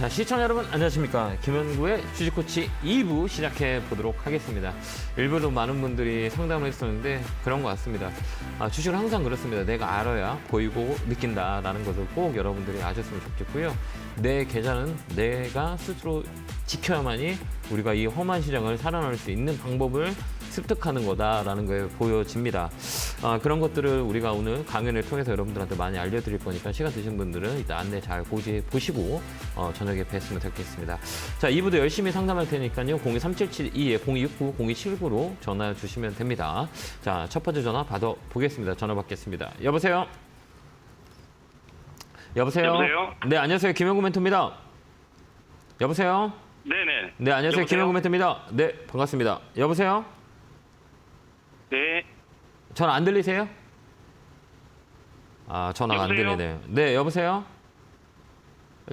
자, 시청자 여러분 안녕하십니까. 김현구의 주식코치 2부 시작해 보도록 하겠습니다. 일부러 많은 분들이 상담을 했었는데 그런 것 같습니다. 주식은 항상 그렇습니다. 내가 알아야 보이고 느낀다라는 것을 꼭 여러분들이 아셨으면 좋겠고요. 내 계좌는 내가 스스로 지켜야만이 우리가 이 험한 시장을 살아날 수 있는 방법을 습득하는 거다라는 게 보여집니다. 그런 것들을 우리가 오늘 강연을 통해서 여러분들한테 많이 알려드릴 거니까 시간 되신 분들은 이따 안내 잘 보시고 저녁에 뵀으면 좋겠습니다. 자, 2부도 열심히 상담할 테니까요. 02372-0269-0279로 전화 주시면 됩니다. 자, 첫 번째 전화 받아보겠습니다. 전화 받겠습니다. 여보세요? 여보세요? 여보세요? 네, 안녕하세요. 김현구 멘토입니다. 여보세요? 네네. 네, 안녕하세요. 여보세요? 김현구 멘토입니다. 네, 반갑습니다. 여보세요? 네. 전화 안 들리세요? 전화가 여보세요? 안 들리네요. 네, 여보세요?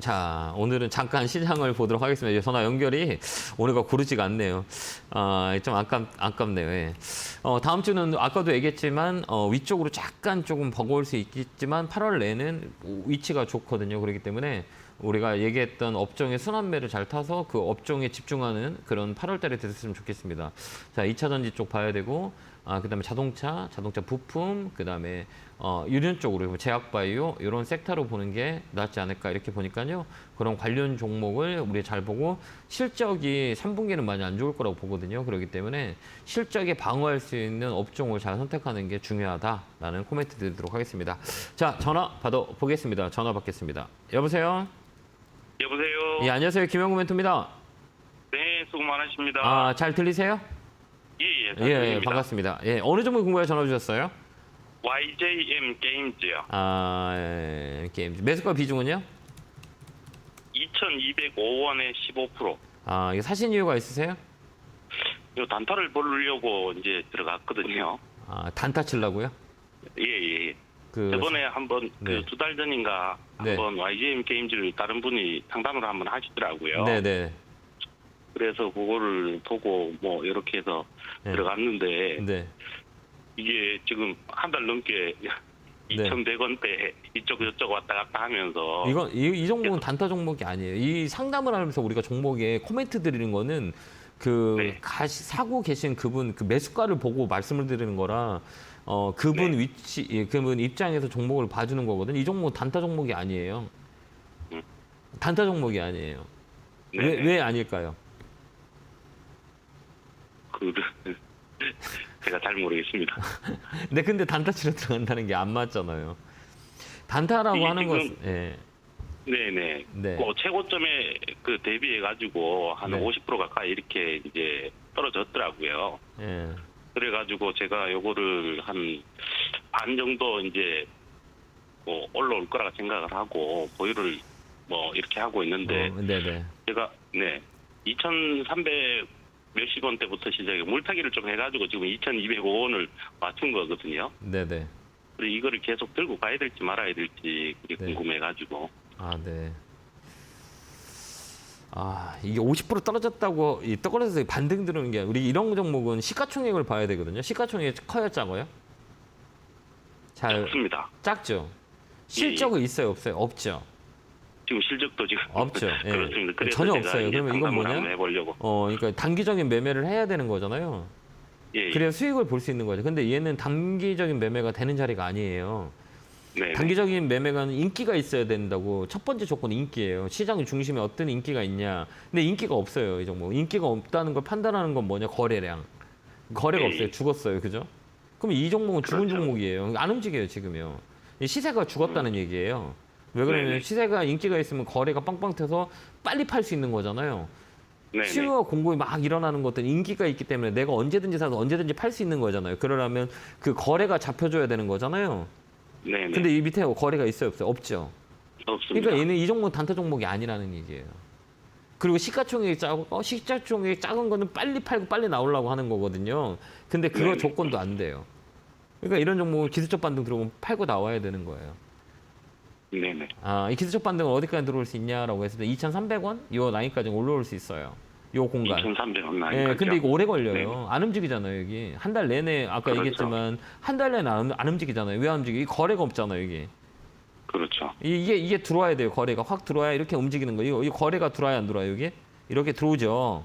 자, 오늘은 잠깐 시장을 보도록 하겠습니다. 전화 연결이 오늘가 고르지가 않네요. 좀 아깝네요. 예. 다음 주는 아까도 얘기했지만 위쪽으로 약간 조금 버거울 수 있겠지만 8월 내는 위치가 좋거든요. 그렇기 때문에 우리가 얘기했던 업종의 순환매를 잘 타서 그 업종에 집중하는 그런 8월 달에 됐으면 좋겠습니다. 자, 2차 전지 쪽 봐야 되고, 그다음에 자동차 부품, 그다음에 유륜 쪽으로 제약바이오 이런 섹터로 보는 게 낫지 않을까 이렇게 보니까요. 그런 관련 종목을 우리 잘 보고 실적이 3분기는 많이 안 좋을 거라고 보거든요. 그렇기 때문에 실적에 방어할 수 있는 업종을 잘 선택하는 게 중요하다라는 코멘트 드리도록 하겠습니다. 자, 전화 받아보겠습니다. 전화 받겠습니다. 여보세요? 여보세요? 예, 안녕하세요. 김현구 멘토입니다. 네, 수고 많으십니다. 잘 들리세요? 예, 잘 예, 들립니다. 반갑습니다. 예, 어느 종목 궁금해 전화 주셨어요? YJM 게임즈요. 게임. 매수가 비중은요? 2,205원에 15%. 이거 사신 이유가 있으세요? 이 단타를 보려고 이제 들어갔거든요. 단타 치려고요? 예. 그 저번에 한번 네. 두 달 전인가 네. 한번 YJM 게임즈를 다른 분이 상담을 한번 하시더라고요. 네네. 그래서 그거를 보고 뭐 이렇게 해서 네. 들어갔는데 네. 이게 지금 한 달 넘게 2,100원대 이쪽 저쪽 왔다 갔다 하면서 이 종목은 단타 종목이 아니에요. 이 상담을 하면서 우리가 종목에 코멘트 드리는 거는 네. 사고 계신 그분 그 매수가를 보고 말씀을 드리는 거라 그분 네. 그분 입장에서 종목을 봐주는 거거든. 이 종목은 단타 종목이 아니에요. 단타 종목이 아니에요. 네네. 왜 아닐까요? 제가 잘 모르겠습니다. 근데 단타 치러 들어간다는 게 안 맞잖아요. 단타라고 이게 하는 지금- 것은 네네. 네. 그 최고점에 그 대비해 가지고 한 네. 50% 가까이 이렇게 이제 떨어졌더라고요. 예. 그래가지고 제가 요거를 한 반 정도 이제 뭐 올라올 거라 생각을 하고 보유를 뭐 이렇게 하고 있는데 네네. 제가 2,300 몇십 원대부터 시작해 물타기를 좀 해가지고 지금 2,205원을 맞춘 거거든요. 네네. 그래서 이거를 계속 들고 가야 될지 말아야 될지 그게 네. 궁금해가지고. 네. 이게 50% 떨어졌다고 떨어져서 반등 들어오는 게 우리 이런 종목은 시가총액을 봐야 되거든요. 시가총액이 커요, 작아요? 좋습니다. 작죠. 실적은 있어요, 없어요? 없죠. 지금 실적도 지금 없죠. 예. 그렇습니다. 그래서 전혀 제가 없어요. 이제 그러면 이건 상담을 뭐냐? 한번 해보려고. 그러니까 단기적인 매매를 해야 되는 거잖아요. 예. 그래야 수익을 볼 수 있는 거죠. 근데 얘는 단기적인 매매가 되는 자리가 아니에요. 네. 단기적인 매매가는 인기가 있어야 된다고. 첫 번째 조건은 인기예요. 시장 중심에 어떤 인기가 있냐. 근데 인기가 없어요, 이 종목. 인기가 없다는 걸 판단하는 건 뭐냐? 거래량. 거래가 네. 없어요. 죽었어요. 그죠? 그럼 이 종목은 죽은 그렇죠. 종목이에요. 안 움직여요, 지금요. 이 시세가 죽었다는 얘기예요. 왜 그러냐면 네네. 시세가 인기가 있으면 거래가 빵빵 터서 빨리 팔 수 있는 거잖아요. 네. 수요와 공급이 막 일어나는 것들은 인기가 있기 때문에 내가 언제든지 사서 언제든지 팔 수 있는 거잖아요. 그러려면 그 거래가 잡혀줘야 되는 거잖아요. 네. 근데 이 밑에 거래가 있어요, 없어요? 없죠. 없습니다. 그러니까 얘는 이 종목은 단타 종목이 아니라는 얘기예요. 그리고 시가총액이 작고 시가총액이 작은 거는 빨리 팔고 빨리 나오려고 하는 거거든요. 근데 그거 네네. 조건도 안 돼요. 그러니까 이런 종목은 기술적 반등 들어오면 팔고 나와야 되는 거예요. 네네. 이 기술적 반등은 어디까지 들어올 수 있냐라고 했을 때 2,300원? 요 라인까지 올라올 수 있어요. 요 공간. 2,300원 나이. 예, 근데 이거 오래 걸려요. 네. 안 움직이잖아요, 여기. 한 달 내내, 아까 그렇죠. 얘기했지만, 한 달 내내 안 움직이잖아요. 왜 안 움직여? 이 거래가 없잖아요, 여기. 그렇죠. 이게 들어와야 돼요. 거래가 확 들어와야 이렇게 움직이는 거예요. 이 거래가 들어와야 안 들어와요, 이게? 이렇게 들어오죠.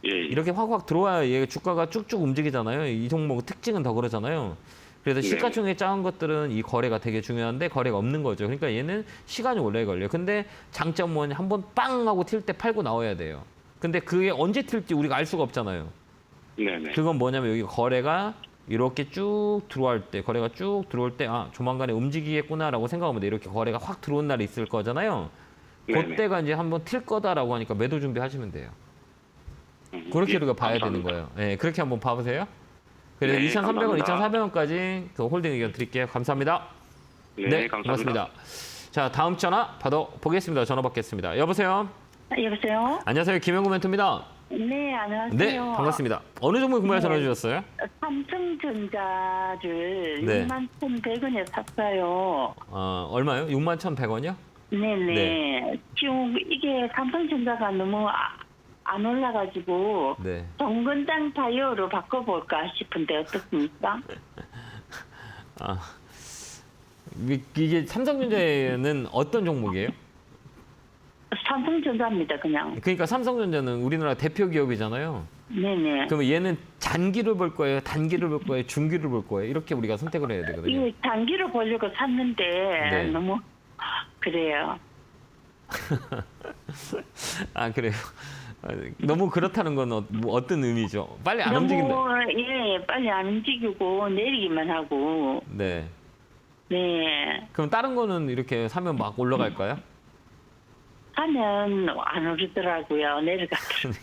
예, 예. 이렇게 확 들어와야 얘 주가가 쭉쭉 움직이잖아요. 이 종목 특징은 더 그러잖아요. 그래서 네. 시가총액 작은 것들은 이 거래가 되게 중요한데 거래가 없는 거죠. 그러니까 얘는 시간이 오래 걸려요. 근데 장점은 한번 빵 하고 튈 때 팔고 나와야 돼요. 근데 그게 언제 튈지 우리가 알 수가 없잖아요. 네네. 그건 뭐냐면 여기 거래가 이렇게 쭉 들어올 때, 거래가 쭉 들어올 때, 아, 조만간에 움직이겠구나라고 생각하면 돼. 이렇게 거래가 확 들어온 날이 있을 거잖아요. 네네. 그때가 이제 한번 튈 거다라고 하니까 매도 준비하시면 돼요. 그렇게 예, 우리가 봐야 되는 감사합니다. 거예요. 네, 그렇게 한번 봐보세요. 그래서 네, 2,300원, 감사합니다. 2,400원까지 그 홀딩 의견 드릴게요. 감사합니다. 네, 감사합니다. 자, 다음 전화 받아보겠습니다. 전화 받겠습니다. 여보세요? 여보세요? 안녕하세요. 김영구 멘토입니다. 네, 안녕하세요. 네, 반갑습니다. 어느 종목 구매할 전화 주셨어요? 삼성전자를 네. 61,100원에 샀어요. 얼마요? 61,100원이요? 네네. 네. 지금 이게 삼성전자가 너무 안 올라가지고 네. 정근당 바이오로 바꿔볼까 싶은데 어떻습니까? 아, 이게 삼성전자는 어떤 종목이에요? 삼성전자입니다, 그냥. 그러니까 삼성전자는 우리나라 대표 기업이잖아요. 네네. 그러면 얘는 단기를 볼 거예요, 단기를 볼 거예요, 중기를 볼 거예요. 이렇게 우리가 선택을 해야 되거든요. 이 단기로 보려고 샀는데 네. 너무 그래요. 아, 그래요. 너무 그렇다는 건 어떤 의미죠? 빨리 안 움직인다. 예, 빨리 안 움직이고 내리기만 하고. 네. 네. 그럼 다른 거는 이렇게 사면 막 올라갈까요? 하면 안 오르더라고요. 내려가더라고요.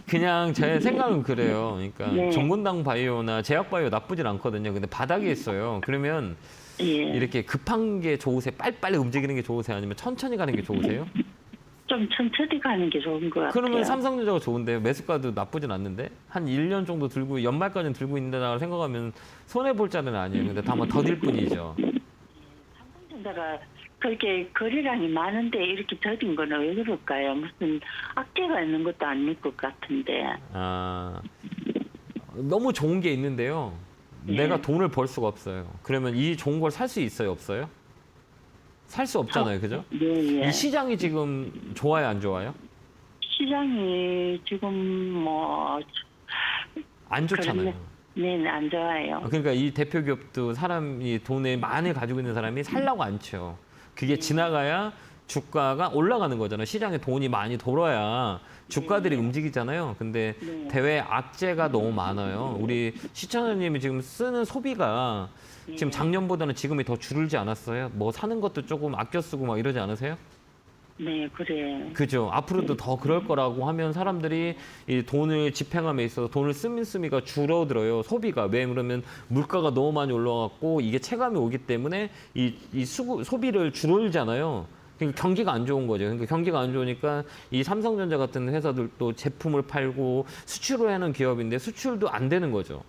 그냥 제 생각은 그래요. 그러니까 네. 정건당 바이오나 제약바이오 나쁘진 않거든요. 근데 바닥에 있어요. 그러면 예. 이렇게 급한 게 좋으세요? 빨리빨리 움직이는 게 좋으세요? 아니면 천천히 가는 게 좋으세요? 좀 천천히 가는 게 좋은 것 같아요. 그러면 삼성전자가 좋은데요. 매수가도 나쁘진 않는데 한 1년 정도 들고 연말까지는 들고 있는다고 생각하면 손해 볼 자는 아니에요. 근데 다만 더딜 뿐이죠. 삼성전자가 그렇게 거래량이 많은데 이렇게 더딘 건 왜 그럴까요? 무슨 악재가 있는 것도 아닐 것 같은데. 너무 좋은 게 있는데요. 네. 내가 돈을 벌 수가 없어요. 그러면 이 좋은 걸 살 수 있어요, 없어요? 살 수 없잖아요, 그죠? 네, 예. 이 시장이 지금 좋아요, 안 좋아요? 시장이 지금 뭐 안 좋잖아요. 네, 안 좋아요. 그러니까 이 대표 기업도 사람이 돈을 많이 가지고 있는 사람이 살라고 않죠. 그게 지나가야 주가가 올라가는 거잖아요. 시장에 돈이 많이 돌아야 주가들이 움직이잖아요. 근데 네. 대외 악재가 너무 많아요. 우리 시청자님이 지금 쓰는 소비가 지금 작년보다는 지금이 더 줄지 않았어요? 뭐 사는 것도 조금 아껴 쓰고 막 이러지 않으세요? 네, 그래. 그죠. 앞으로도 더 그럴 거라고 하면 사람들이 이 돈을 집행함에 있어서 돈을 쓰미가 줄어들어요. 소비가. 왜 그러면 물가가 너무 많이 올라갔고 이게 체감이 오기 때문에 소비를 줄이잖아요. 그러니까 경기가 안 좋은 거죠. 그러니까 경기가 안 좋으니까 이 삼성전자 같은 회사들도 제품을 팔고 수출을 하는 기업인데 수출도 안 되는 거죠.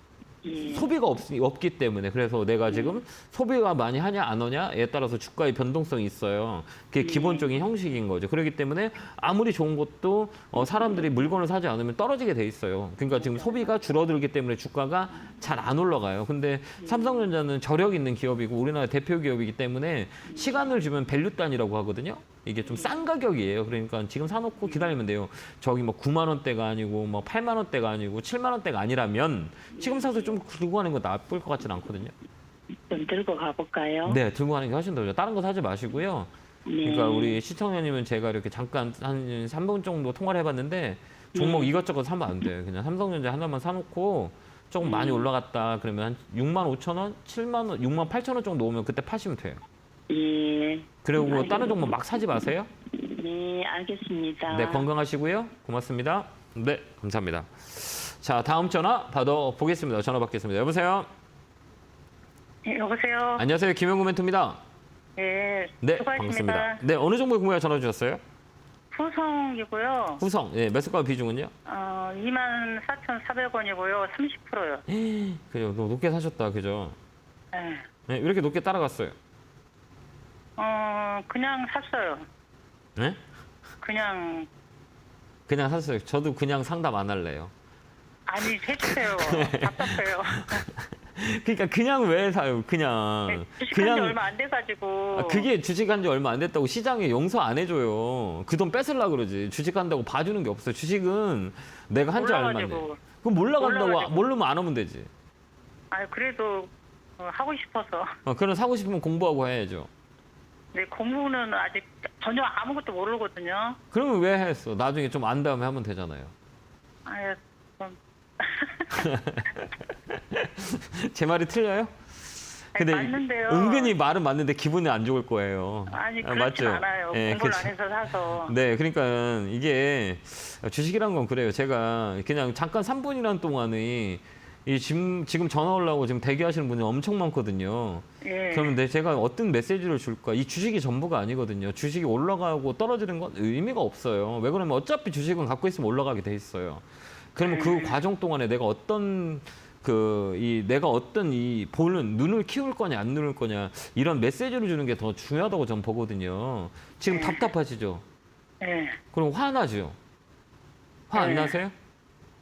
예. 소비가 없기 때문에. 그래서 내가 지금 소비가 많이 하냐 안 하냐에 따라서 주가의 변동성이 있어요. 그게 기본적인 형식인 거죠. 그렇기 때문에 아무리 좋은 것도 사람들이 물건을 사지 않으면 떨어지게 돼 있어요. 그러니까 지금 소비가 줄어들기 때문에 주가가 잘 안 올라가요. 근데 삼성전자는 저력 있는 기업이고 우리나라 대표 기업이기 때문에 시간을 주면 밸류 단위라고 하거든요. 이게 좀 싼 가격이에요. 그러니까 지금 사놓고 기다리면 돼요. 저기 뭐 9만 원대가 아니고 뭐 8만 원대가 아니고 7만 원대가 아니라면 지금 사서 좀 들고 가는 거 나쁠 것 같지는 않거든요. 좀 들고 가볼까요? 네, 들고 가는 게 훨씬 더 좋죠. 다른 거 사지 마시고요. 네. 그러니까 우리 시청자님은 제가 이렇게 잠깐 한 3분 정도 통화를 해봤는데 종목 이것저것 사면 안 돼요. 그냥 삼성전자 하나만 사놓고 조금 많이 올라갔다 그러면 한 6만 5천 원, 7만 원, 6만 8천 원 정도 오면 그때 파시면 돼요. 예. 그리고 다른 종목 막 사지 마세요. 네, 알겠습니다. 네, 건강하시고요. 고맙습니다. 네, 감사합니다. 자, 다음 전화 받아보겠습니다. 전화 받겠습니다. 여보세요? 네, 여보세요? 안녕하세요. 김영구 멘토입니다. 네, 네, 수고하십니다. 반갑습니다. 네, 어느 종목 구매가 전화 주셨어요? 후성이고요. 후성. 예, 매수가 비중은요? 24,400원이고요. 30%요. 그죠. 높게 사셨다. 그죠? 네. 네, 왜 이렇게 높게 따라갔어요? 그냥 샀어요. 네? 그냥, 그냥 샀어요. 저도 그냥 상담 안 할래요. 아니, 해주세요. 답답해요. 그러니까 그냥 왜 사요? 그냥 주식한 지 얼마 안 돼가지고. 그게 주식한 지 얼마 안 됐다고 시장에 용서 안 해줘요. 그 돈 뺏으려 그러지. 주식한다고 봐주는 게 없어요. 주식은 내가 한 지 얼마 안 돼. 올라가지고. 그럼 몰라간다고 올라가지고. 모르면 안 하면 되지. 아 그래도 하고 싶어서. 그럼 사고 싶으면 공부하고 해야죠. 네, 공부는 아직 전혀 아무것도 모르거든요. 그러면 왜 했어? 나중에 좀 안 다음에 하면 되잖아요. 아유, 좀. 제 말이 틀려요? 근데 맞는데요. 은근히 말은 맞는데 기분이 안 좋을 거예요. 아니, 아, 그렇진 맞죠? 않아요. 예, 공부를 그쵸. 안 해서 사서. 네, 그러니까 이게 주식이란 건 그래요. 제가 그냥 잠깐 3분이란 동안에 지금 전화 오려고 지금 대기하시는 분이 엄청 많거든요. 예. 그러면 제가 어떤 메시지를 줄까? 이 주식이 전부가 아니거든요. 주식이 올라가고 떨어지는 건 의미가 없어요. 왜 그러면 어차피 주식은 갖고 있으면 올라가게 돼 있어요. 그러면 그 과정 동안에 내가 어떤 내가 어떤 보는 눈을 키울 거냐 안 누를 거냐 이런 메시지를 주는 게 더 중요하다고 저는 보거든요. 지금 답답하시죠? 예. 그럼 화나죠? 화 안 네. 나세요?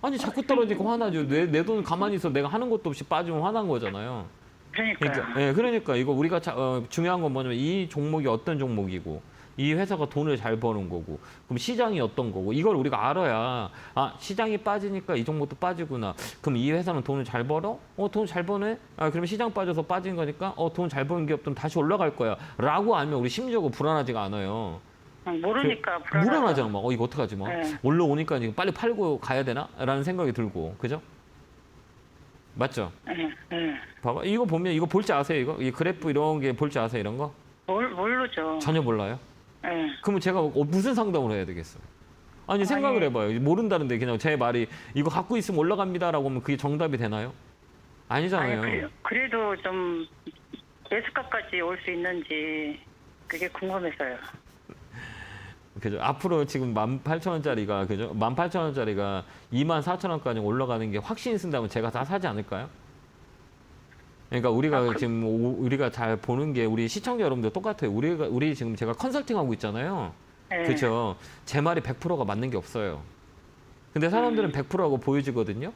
아니 자꾸 떨어지니까 화나죠. 내 돈 가만히 있어 내가 하는 것도 없이 빠지면 화난 거잖아요. 그러니까요. 그러니까 이거 우리가 중요한 건 뭐냐면 이 종목이 어떤 종목이고 이 회사가 돈을 잘 버는 거고 그럼 시장이 어떤 거고 이걸 우리가 알아야 시장이 빠지니까 이 종목도 빠지구나. 그럼 이 회사는 돈을 잘 벌어? 돈 잘 버네? 그럼 시장 빠져서 빠진 거니까 돈 잘 버는 기업들은 다시 올라갈 거야. 라고 알면 우리 심리적으로 불안하지가 않아요. 모르니까 불안하죠. 불안하잖아. 막 이거 어떡하지? 막 네. 올라오니까 이거 빨리 팔고 가야 되나? 라는 생각이 들고 그죠? 맞죠? 예, 예. 봐봐 이거 보면 이거 볼지 아세요? 이거 이 그래프 이런 게 볼지 아세요? 이런 거? 모르죠. 전혀 몰라요? 예. 그러면 제가 무슨 상담을 해야 되겠어요? 아니 생각을 해봐요. 모른다는데 그냥 제 말이 이거 갖고 있으면 올라갑니다라고 하면 그게 정답이 되나요? 아니잖아요. 아니, 그래도 좀 매수가까지 올 수 있는지 그게 궁금해서요. 그죠? 앞으로 지금 18,000원짜리가 그죠? 18,000원짜리가 24,000원까지 올라가는 게 확신 쓴다면 제가 다 사지 않을까요? 그러니까 우리가 지금 우리가 잘 보는 게 우리 시청자 여러분들 똑같아요. 우리 지금 제가 컨설팅하고 있잖아요. 예. 그렇죠. 제 말이 100%가 맞는 게 없어요. 근데 사람들은 100%라고 보여지거든요.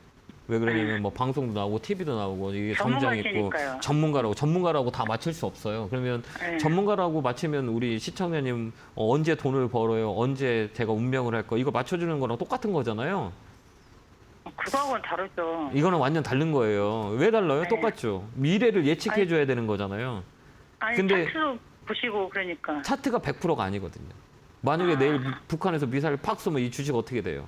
왜 그러냐면 뭐 방송도 나오고 TV도 나오고 이게 정장 있고 전문가시니까요. 전문가라고 다 맞출 수 없어요. 그러면 예. 전문가라고 맞히면 우리 시청자님 언제 돈을 벌어요? 언제 제가 운명을 할 거? 이거 맞춰주는 거랑 똑같은 거잖아요. 그거하고는 다르죠. 이거는 완전 다른 거예요. 왜 달라요? 네. 똑같죠. 미래를 예측해 줘야 되는 거잖아요. 아니, 근데- 차트도 보시고 그러니까. 차트가 100%가 아니거든요. 만약에 내일 북한에서 미사일 팍 쏘면 이 주식 어떻게 돼요?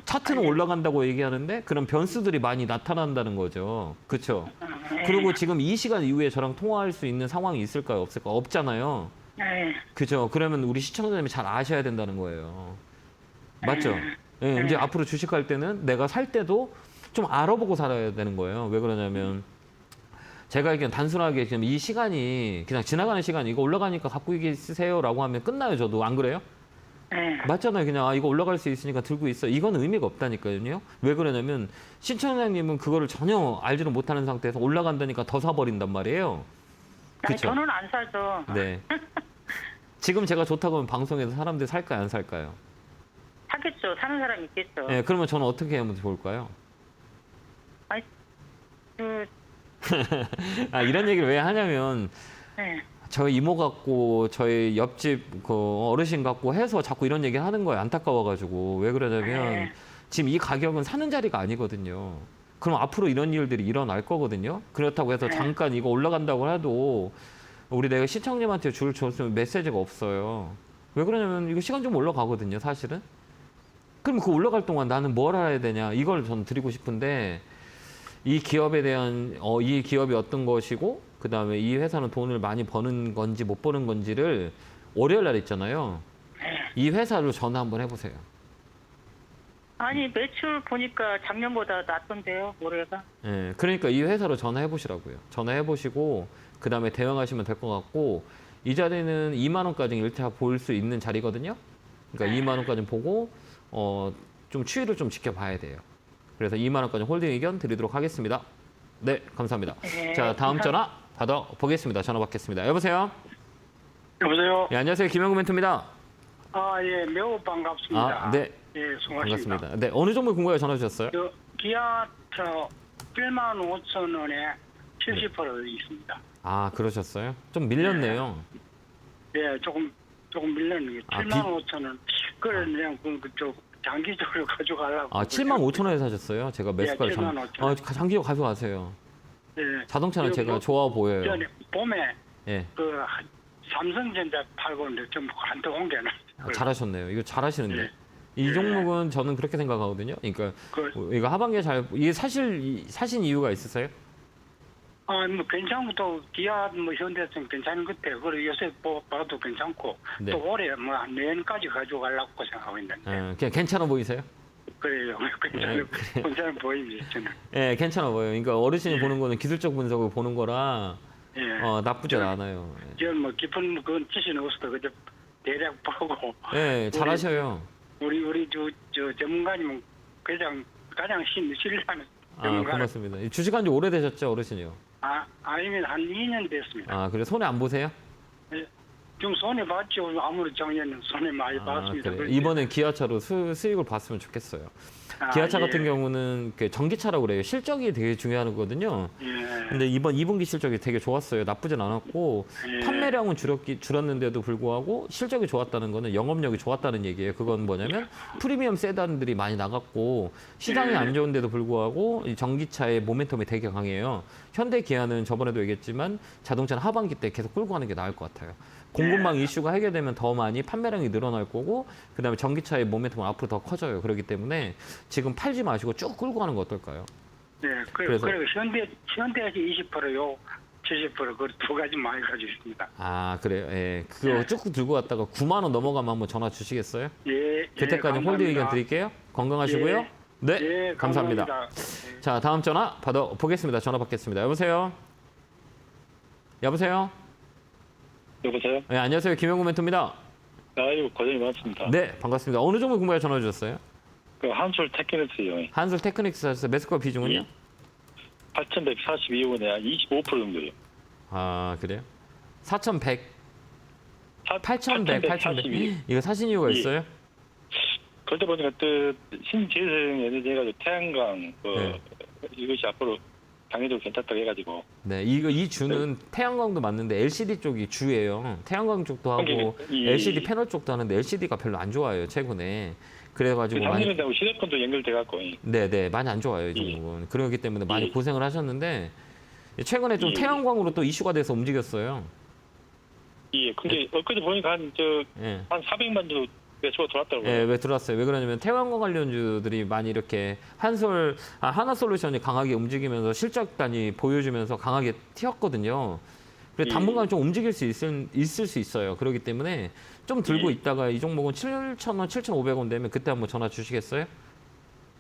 차트는 올라간다고 얘기하는데 그런 변수들이 많이 나타난다는 거죠. 그렇죠? 예. 그리고 지금 이 시간 이후에 저랑 통화할 수 있는 상황이 있을까요? 없을까요? 없잖아요. 예. 그죠? 그러면 우리 시청자님이 잘 아셔야 된다는 거예요. 맞죠? 예, 이제 앞으로 주식할 때는 내가 살 때도 좀 알아보고 살아야 되는 거예요. 왜 그러냐면 제가 그냥 단순하게 지금 이 시간이 그냥 지나가는 시간 이거 올라가니까 갖고 있으세요라고 하면 끝나요. 저도 안 그래요? 예. 맞잖아요. 그냥 이거 올라갈 수 있으니까 들고 있어. 이건 의미가 없다니까요. 왜 그러냐면 시청자님은 그거를 전혀 알지를 못하는 상태에서 올라간다니까 더 사버린단 말이에요. 아니, 그쵸? 저는 안 사죠. 네. 지금 제가 좋다고 하면 방송에서 사람들이 살까요? 안 살까요? 사겠죠. 사는 사람 있겠죠. 네, 그러면 저는 어떻게 하면 좋을까요? 아니, 이런 얘기를 왜 하냐면 예. 저희 이모 같고 저희 옆집 그 어르신 같고 해서 자꾸 이런 얘기 하는 거예요. 안타까워가지고. 왜 그러냐면 네. 지금 이 가격은 사는 자리가 아니거든요. 그럼 앞으로 이런 일들이 일어날 거거든요. 그렇다고 해서 네. 잠깐 이거 올라간다고 해도 우리 내가 시청자님한테 줬으면 메시지가 없어요. 왜 그러냐면 이거 시간 좀 올라가거든요, 사실은. 그럼 그 올라갈 동안 나는 뭘 알아야 되냐 이걸 전 드리고 싶은데 이 기업에 대한 이 기업이 어떤 것이고 그다음에 이 회사는 돈을 많이 버는 건지 못 버는 건지를 월요일 날 있잖아요. 이 회사로 전화 한번 해보세요. 아니, 매출 보니까 작년보다 낮던데요, 올해가. 예, 그러니까 이 회사로 전화해 보시라고요. 전화해 보시고 그다음에 대응하시면 될 것 같고 이 자리는 2만 원까지 일차 볼 수 있는 자리거든요. 그러니까 2만 원까지 보고 좀 추이를 좀 지켜봐야 돼요. 그래서 2만 원까지 홀딩 의견 드리도록 하겠습니다. 네, 감사합니다. 네, 자, 다음 전화 받아 보겠습니다. 전화 받겠습니다. 여보세요? 여보세요. 예, 안녕하세요. 김영구 멘토입니다. 예, 매우 반갑습니다. 네. 예, 수고하십니다. 반갑습니다. 네, 어느 종목 궁금해 전화 주셨어요? 기아차 7만 5천 원에 70% 있습니다. 아, 그러셨어요? 좀 밀렸네요. 예, 조금 밀렸는 게 아, 7만 5천 원. 그걸 그냥 그쪽 장기적으로 가져가려고. 아, 7만 5천 원에 사셨어요? 제가 매수가를 7만 5천 원. 장기적 가져가세요. 예. 자동차는 그리고 제가 뭐 좋아 보여요. 전에 봄에 예. 그 삼성전자 팔고 있는데 좀 한턱 옮겨놔. 잘하셨네요. 이거 잘하시는데. 예. 이 종목은 저는 그렇게 생각하거든요. 그러니까 그, 이거 하반기에 이게 사신 이유가 있으세요? 뭐 괜찮고 또 기아 뭐 현대성 괜찮은 것 같아요. 그리고 요새 봐도 괜찮고 네. 또 올해 뭐 내년까지 가져가려고 생각하고 있는데 그냥 괜찮아 보이세요? 그래요. 괜찮은 보입니다 저는. 예, 괜찮아 보여요. 그러니까 어르신이 보는 거는 기술적 분석을 보는 거라 예. 나쁘지 않아요. 저는 뭐 깊은 그건 지식은 없어도 그저 대략 보고 예, 잘하셔요. 우리 저 전문가님은 가장 신뢰하는 전문가. 고맙습니다. 주식한 지 오래되셨죠, 어르신이요? 아니면 한 2년 됐습니다. 아, 그래 손에 안 보세요? 예. 좀 손해 봤죠. 아무리 작년에는 손해 많이 봤습니다. 그래요. 이번엔 기아차로 수익을 봤으면 좋겠어요. 기아차 예. 같은 경우는 전기차라고 그래요. 실적이 되게 중요한 거거든요. 예. 근데 이번 2분기 실적이 되게 좋았어요. 나쁘진 않았고 예. 판매량은 줄었는데도 불구하고 실적이 좋았다는 거는 영업력이 좋았다는 얘기예요. 그건 뭐냐면 프리미엄 세단들이 많이 나갔고 시장이 안 좋은데도 불구하고 이 전기차의 모멘텀이 되게 강해요. 현대 기아는 저번에도 얘기했지만 자동차는 하반기 때 계속 끌고 가는 게 나을 것 같아요. 공급망 이슈가 해결되면 더 많이 판매량이 늘어날 거고 그다음에 전기차의 모멘텀은 앞으로 더 커져요. 그렇기 때문에 지금 팔지 마시고 쭉 끌고 가는 거 어떨까요? 네, 그리고 현대에서 20%요, 70% 그 두 가지 많이 가지고 있습니다. 아, 그래요? 예. 그거 쭉 들고 갔다가 9만 원 넘어가면 한번 전화 주시겠어요? 예. 그때까지 예, 홀드 의견 감사합니다. 드릴게요. 건강하시고요. 예. 네, 예, 감사합니다. 감사합니다. 자, 다음 전화 받아보겠습니다. 전화 받겠습니다. 여보세요? 여보세요? 여보세요? 네, 안녕하세요. 김영구 멘토입니다. 아유, 고생이 많습니다. 네, 반갑습니다. 어느 종목 궁금해 전화 주셨어요? 그 한솔 테크닉스요. 한솔 테크닉스 하셨어요. 매수가 비중은요? 8,142원에 25% 정도요. 아, 그래요? 4,100, 8,100. 8,100. 이거 사신 이유가 예. 있어요? 그러다 보니까 또 신재생 에너지 해가지고 태양광 네. 이것이 앞으로 당연히 괜찮다고 해가지고. 네, 이 주는 태양광도 맞는데 LCD 쪽이 주예요. 태양광 쪽도 하고 LCD 패널 쪽도 하는데 LCD가 별로 안 좋아요, 최근에. 그래가지고 많이 작년에 휴대폰도 연결돼갖고. 네, 많이 안 좋아요, 이 종목은. 그렇기 때문에 많이 예. 고생을 하셨는데 최근에 좀 예. 태양광으로 또 이슈가 돼서 움직였어요. 예, 근데 엊그제 보니까 한 예. 400만 정도 매수가 들어왔더라고요. 예, 왜 들어왔어요? 왜 그러냐면 태양광 관련주들이 많이 이렇게 하나솔루션이 강하게 움직이면서 실적단이 보여주면서 강하게 튀었거든요. 그래서 당분간 좀 움직일 수 있을 수 있어요. 그렇기 때문에 좀 들고 있다가 이 종목은 7,000원, 7,500원 되면 그때 한번 전화 주시겠어요?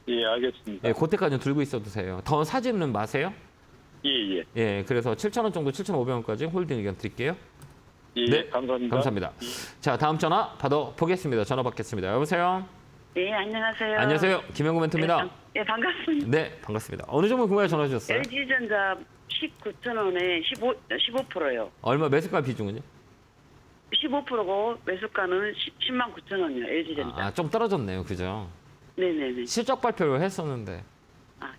예, 알겠습니다. 예, 그때까지는 들고 있어도 돼요. 더 사지는 마세요. 예. 예, 그래서 7,000원 정도, 7,500원까지 홀딩 의견 드릴게요. 예, 네, 감사합니다. 감사합니다. 자, 다음 전화 받아보겠습니다. 전화 받겠습니다. 여보세요? 네, 안녕하세요. 안녕하세요. 김영구 멘토입니다. 네, 반갑습니다. 네, 반갑습니다. 어느 종목 궁금해 전화 주셨어요? LG전자 19,000원에 15%요. 얼마 매수가 비중은요? 15%고 매수가는 10만 9,000원이요. LG전자. 좀 떨어졌네요. 그죠? 네네네. 실적 발표를 했었는데. 아.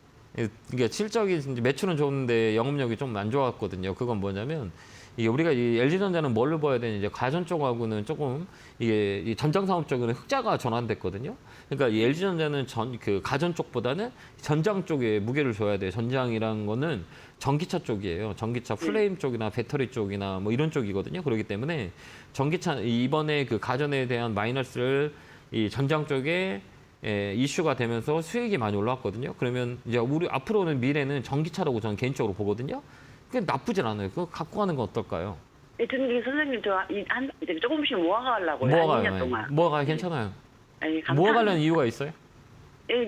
이게 실적이 이제 매출은 좋은데 영업력이 좀 안 좋았거든요. 그건 뭐냐면 이게 우리가 이 LG전자는 뭘로 봐야 되냐, 이제 가전 쪽하고는 조금 이게 이 전장 사업 쪽은 흑자가 전환됐거든요. 그러니까 이 LG전자는 그 가전 쪽보다는 전장 쪽에 무게를 줘야 돼요. 전장이란 거는 전기차 쪽이에요. 전기차 플레임 쪽이나 배터리 쪽이나 뭐 이런 쪽이거든요. 그렇기 때문에 전기차 이번에 그 가전에 대한 마이너스를 이 전장 쪽에 이슈가 되면서 수익이 많이 올라왔거든요. 그러면 이제 우리 앞으로는 미래는 전기차라고 저는 개인적으로 보거든요. 그게 나쁘진 않아요. 그거 갖고 가는 건 어떨까요? 저는 선생님 이제 조금씩 모아가려고요. 2년 동안. 모아가 괜찮아요. 아니, 모아가려는 이유가 있어요?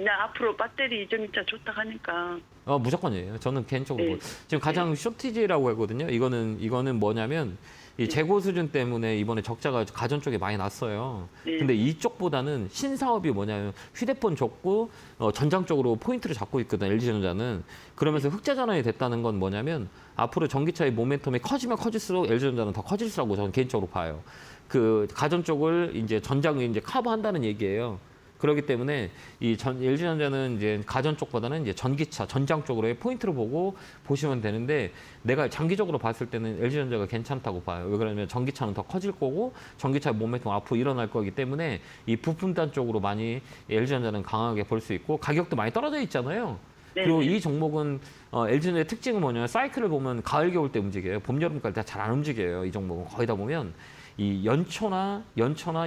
나 앞으로 배터리 전기차 좋다 하니까. 무조건이에요. 저는 개인적으로 네. 지금 가장 쇼티지라고 하거든요. 이거는 뭐냐면 이 재고 수준 때문에 이번에 적자가 가전 쪽에 많이 났어요. 네. 근데 이쪽보다는 신사업이 뭐냐면 휴대폰 줬고 전장 쪽으로 포인트를 잡고 있거든, LG전자는. 그러면서 흑자 전환이 됐다는 건 뭐냐면 앞으로 전기차의 모멘텀이 커지면 커질수록 LG전자는 더 커질수라고 저는 개인적으로 봐요. 그 가전 쪽을 이제 전장을 이제 커버한다는 얘기예요. 그렇기 때문에 LG전자는 이제 가전 쪽보다는 이제 전기차, 전장 쪽으로의 포인트를 보고 보시면 되는데 내가 장기적으로 봤을 때는 LG전자가 괜찮다고 봐요. 왜 그러냐면 전기차는 더 커질 거고 전기차 모멘텀 앞으로 일어날 거기 때문에 이 부품단 쪽으로 많이 LG전자는 강하게 볼 수 있고 가격도 많이 떨어져 있잖아요. 그리고 이 종목은 LG전자의 특징은 뭐냐면 사이클을 보면 가을, 겨울 때 움직여요. 봄, 여름까지 다 잘 안 움직여요. 이 종목은 거의 다 보면 이 연초나